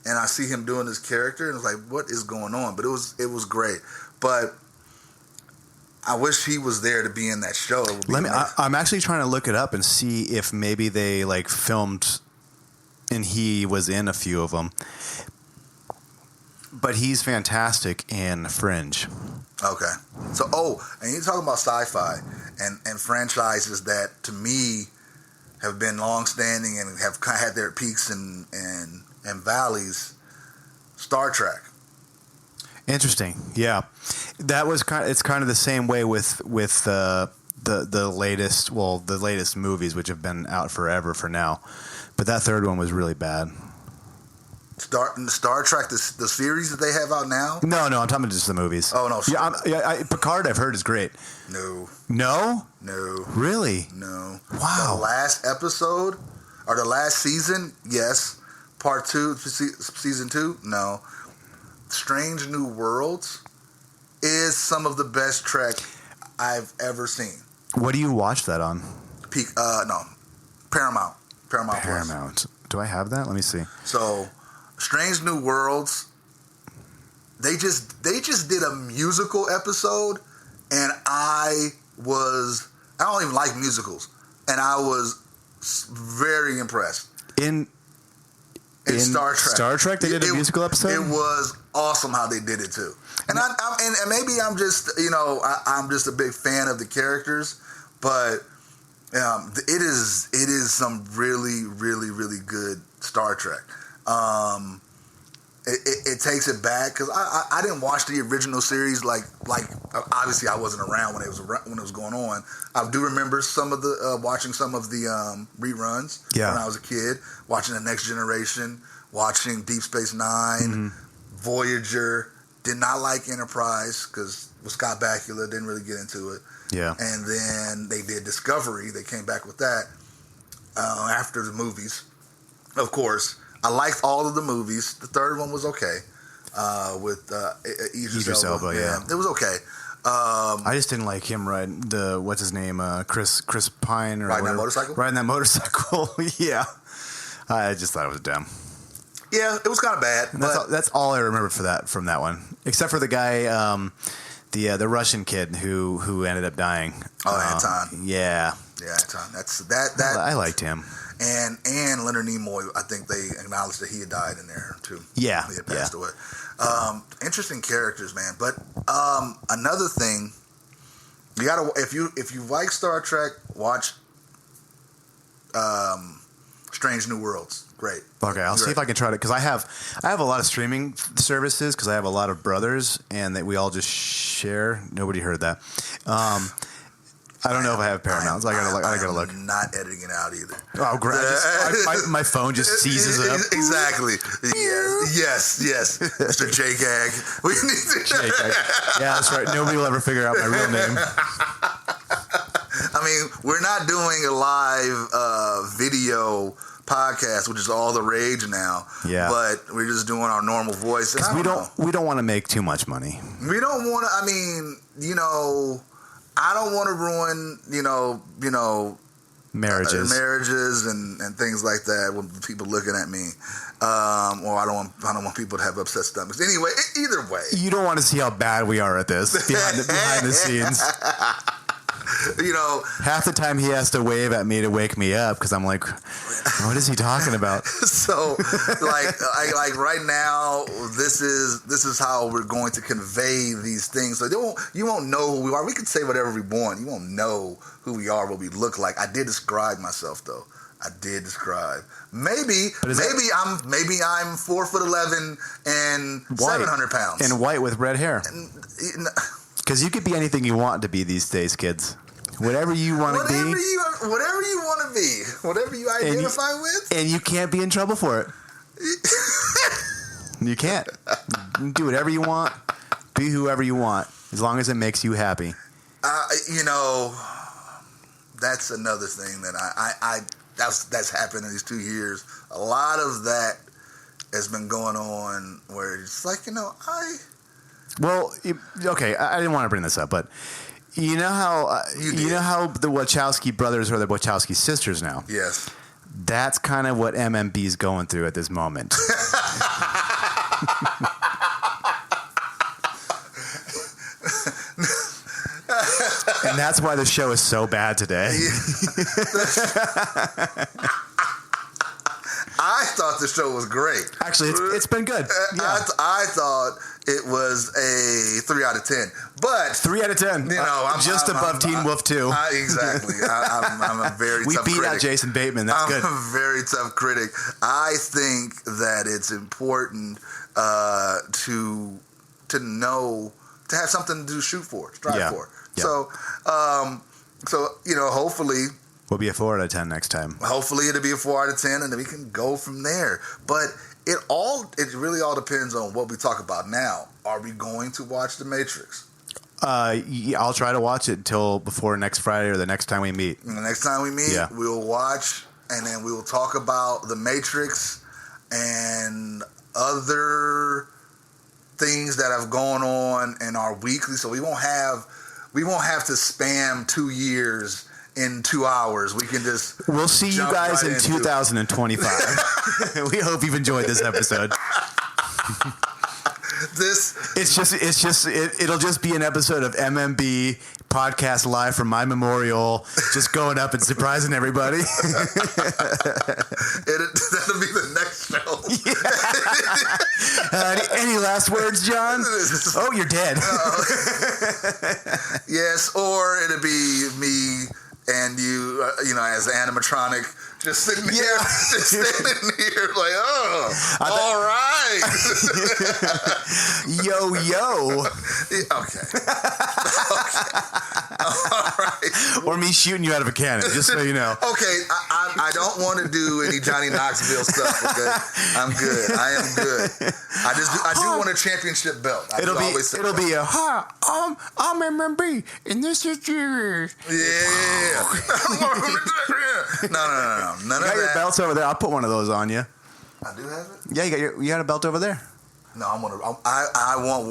and I see him doing this character, and it's like, what is going on? But it was great. But I wish he was there to be in that show. I'm actually trying to look it up and see if maybe they like filmed, and he was in a few of them. But he's fantastic in Fringe. Okay. So, and you're talking about sci-fi and franchises that, to me, have been long-standing and have kind of had their peaks and valleys. Star Trek. Interesting. Yeah, that was it's kind of the same way with the latest movies, which have been out forever for now. But that third one was really bad. Star Trek, the series that they have out now? No, I'm talking about just the movies. Oh, no. Picard, I've heard, is great. No. No? No. Really? No. Wow. The last episode, or the last season, yes. Part 2, season 2, no. Strange New Worlds is some of the best Trek I've ever seen. What do you watch that on? Paramount. Paramount Plus. Do I have that? Let me see. So, Strange New Worlds, they just did a musical episode, and I don't even like musicals, and I was very impressed. In Star Trek. Star Trek, they did a musical episode? It was awesome how they did it too. And and maybe I'm just I'm just a big fan of the characters, but it is some really, really, really good Star Trek. It takes it back, because I didn't watch the original series like obviously I wasn't around when it was going on. I do remember some of the watching some of the reruns when I was a kid, watching The Next Generation, watching Deep Space Nine, Voyager. Did not like Enterprise because with Scott Bakula, didn't really get into it. Yeah. And then they did Discovery. They came back with that after the movies. Of course, I liked all of the movies. The third one was okay with Idris Elba. Yeah. It was okay. I just didn't like him riding what's his name? Chris Pine or riding whatever. that motorcycle? Riding that motorcycle. Yeah. I just thought it was dumb. Yeah, it was kind of bad. That's all I remember from that one, except for the guy, the Russian kid who ended up dying. Oh, Anton. Yeah. Yeah, Anton. That. I liked him. And Leonard Nimoy, I think they acknowledged that he had died in there too. Yeah. He had passed away. Interesting characters, man. But another thing, you gotta if you like Star Trek, watch Strange New Worlds. Great. Okay, I'll see if I can try to, because I have a lot of streaming services, because I have a lot of brothers, and that we all just share. Nobody heard that. I don't know if I have Paramount, so I gotta look. I'm not editing it out either. Oh, great! My phone just seizes it up. Exactly. Yes. Mr. JGAG. We need to. JGAG. Yeah, that's right. Nobody will ever figure out my real name. I mean, we're not doing a live video podcast, which is all the rage now. Yeah. But we're just doing our normal voice. Because we don't want to make too much money. We don't want to. I mean, I don't want to ruin, marriages and things like that when people looking at me, or I don't want people to have upset stomachs. Anyway, either way, you don't want to see how bad we are at this behind the scenes. Half the time he has to wave at me to wake me up because I'm like, what is he talking about? So, like right now, this is how we're going to convey these things. So you won't know who we are. We can say whatever we want. You won't know who we are, what we look like. I did describe myself though. Maybe I'm 4'11" and white. 700 pounds and white with red hair. Because you could be anything you want to be these days, kids. Whatever you want to be. Whatever you want to be. Whatever you identify with. And you can't be in trouble for it. You can't. You can do whatever you want. Be whoever you want. As long as it makes you happy. That's another thing that that's happened in these 2 years. A lot of that has been going on where it's like, Well, okay, I didn't want to bring this up, but you know how the Wachowski brothers are the Wachowski sisters now? Yes. That's kind of what MMB is going through at this moment. And that's why the show is so bad today. I thought the show was great. Actually, it's been good. Yeah. I thought it was a 3 out of 10. But 3 out of 10. You know, I'm just above Teen Wolf 2. Exactly. I'm a very tough critic. We beat out Jason Bateman. That's good. I'm a very tough critic. I think that it's important to know, to have something to shoot for, strive for. Yeah. So hopefully we'll be a 4 out of 10 next time. Hopefully it'll be a 4 out of 10, and then we can go from there. But it really all depends on what we talk about now. Are we going to watch The Matrix? Yeah, I'll try to watch it till before next Friday or the next time we meet. And the next time we meet, we'll watch, and then we will talk about The Matrix and other things that have gone on in our weekly. So we won't have to spam 2 years in 2 hours. We can just We'll see you guys in 2025. We hope you've enjoyed this episode. It'll just be an episode of MMB podcast live from my memorial, just going up and surprising everybody. That'll be the next show. Any last words, John? Oh, you're dead. Yes, or it'll be me and you, as an animatronic, just sitting here, just standing here, like, all right. Yo. Okay. All right. Or me shooting you out of a cannon, just so you know. Okay, I don't want to do any Johnny Knoxville stuff. Okay, I'm good. I am good. I do want a championship belt. It'll be I'm MMB, and this is yours. Yeah. No. None of that. Your belts over there. I'll put one of those on you. I do have it. Yeah, you got a belt over there. No, I want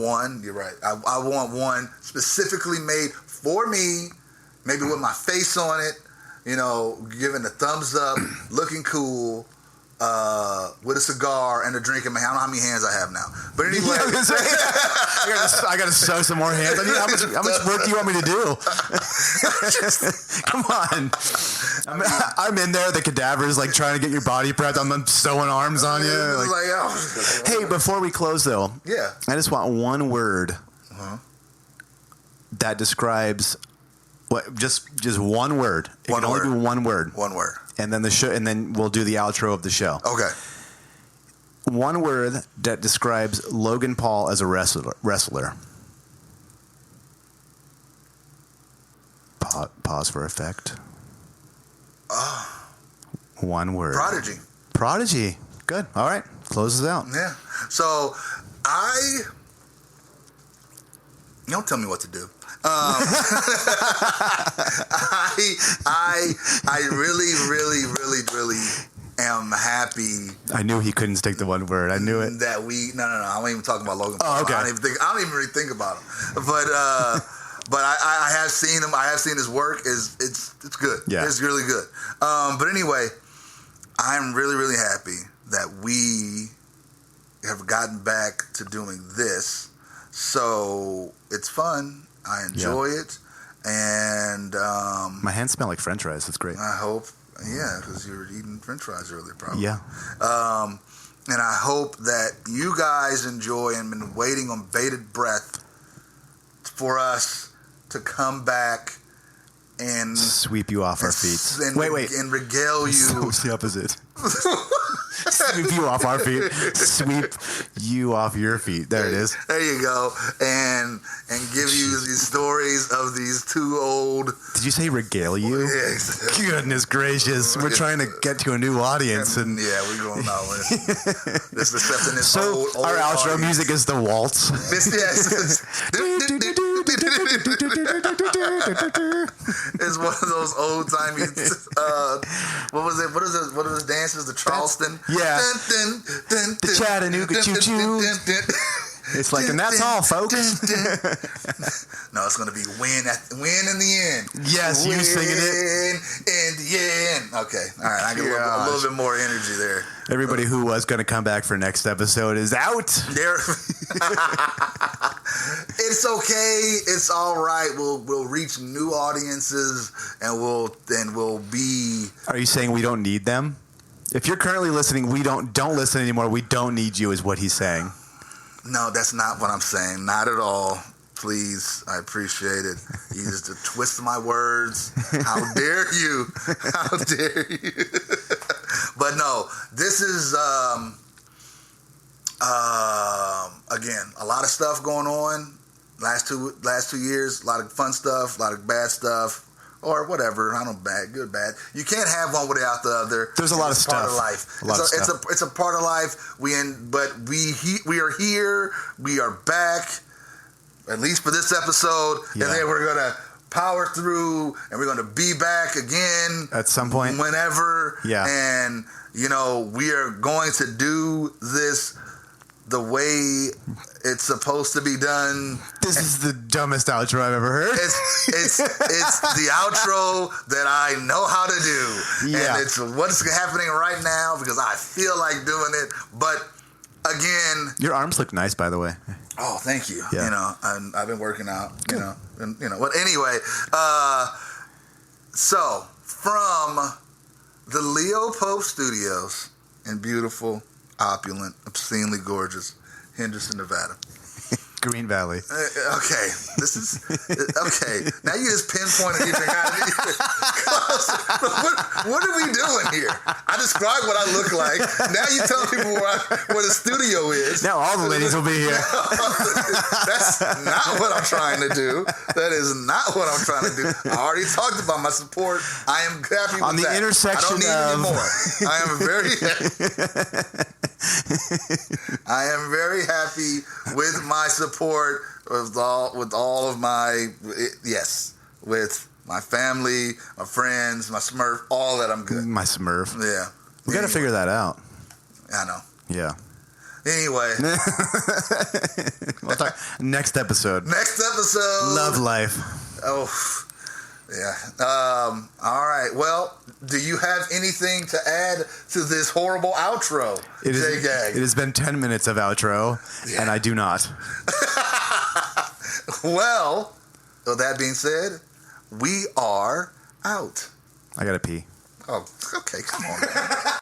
one. You're right. I want one specifically made for me, maybe with my face on it. Giving a thumbs up, looking cool. With a cigar and a drink in my hand. I don't know how many hands I have now. But anyway. I got to sew some more hands. I mean, how much work do you want me to do? Come on. I'm in there, the cadaver's like trying to get your body prepped. I'm sewing arms on you. Hey, before we close though, I just want one word that describes just one word. It can only be one word. One word. And then then we'll do the outro of the show. Okay. One word that describes Logan Paul as a wrestler. Pause for effect. One word. Prodigy. Good. All right. Closes out. Yeah. So don't tell me what to do. I really am happy. I knew he couldn't stick to one word. I knew it. That no. I wasn't even talking about Logan Paul. Oh, okay. I don't even really think about him. But I have seen him. I have seen his work. It's good. Yeah. It's really good. But anyway, I'm really happy that we have gotten back to doing this. So it's fun. I enjoy it, and my hands smell like French fries. That's great. I hope, because you were eating French fries earlier, probably. Yeah. And I hope that you guys enjoy and been waiting on bated breath for us to come back and sweep you off our feet. Wait, and regale you. So it's the opposite. Sweep you off our feet. Sweep you off your feet. There it is. There you go. And give you these stories of these two old. Did you say regale you? Yes. Goodness gracious. We're trying to get to a new audience. And we're going now. This is accepting this old our outro audience. music is the waltz. It's one of those old timey. What was it? What are those dances? The Charleston. Yeah. The Chattanooga choo choo. It's like, and that's all, folks. No, it's gonna be win in the end. Yes, you singing it. Win in the end. Okay, all right. I get a little bit more energy there. Everybody who was going to come back for next episode is out. There. It's okay. It's all right. We'll reach new audiences, and we'll be. Are you saying we don't need them? If you're currently listening, we don't listen anymore. We don't need you, is what he's saying. No, that's not what I'm saying. Not at all. Please, I appreciate it. You just twist my words. How dare you? How dare you? But no, this is again, a lot of stuff going on. Last two years, a lot of fun stuff, a lot of bad stuff, or whatever. I don't know, good, bad. You can't have one without the other. There's a lot of stuff. Part of life. It's a part of life. We are here. We are back. At least for this episode, yeah. And then we're gonna power through, and we're gonna be back again at some point, whenever. Yeah. And we are going to do this the way it's supposed to be done. This is the dumbest outro I've ever heard. It's the outro that I know how to do, yeah. And it's what's happening right now because I feel like doing it. But again, your arms look nice, by the way. Oh, thank you. Yeah. I've been working out. But anyway, so from the Leo Pope Studios in beautiful, opulent, obscenely gorgeous Henderson, Nevada. Green Valley. Okay, this is okay. Now you just pinpointed even. What are we doing here? I described what I look like. Now you tell people where the studio is. Now all the ladies will be here. That's not what I'm trying to do. That is not what I'm trying to do. I already talked about my support. I am happy with on the that. intersection I don't need any more. I am very happy with my support with all of my with my family, my friends, my Smurf, all that. I'm good. My Smurf. Yeah. We got to figure that out. I know. Yeah. Anyway. We'll talk next episode. Next episode. Love life. Oh. Yeah. All right. Well, do you have anything to add to this horrible outro, JGAG? It has been 10 minutes of outro, and I do not. Well, with that being said, we are out. I gotta pee. Oh, okay. Come on, man.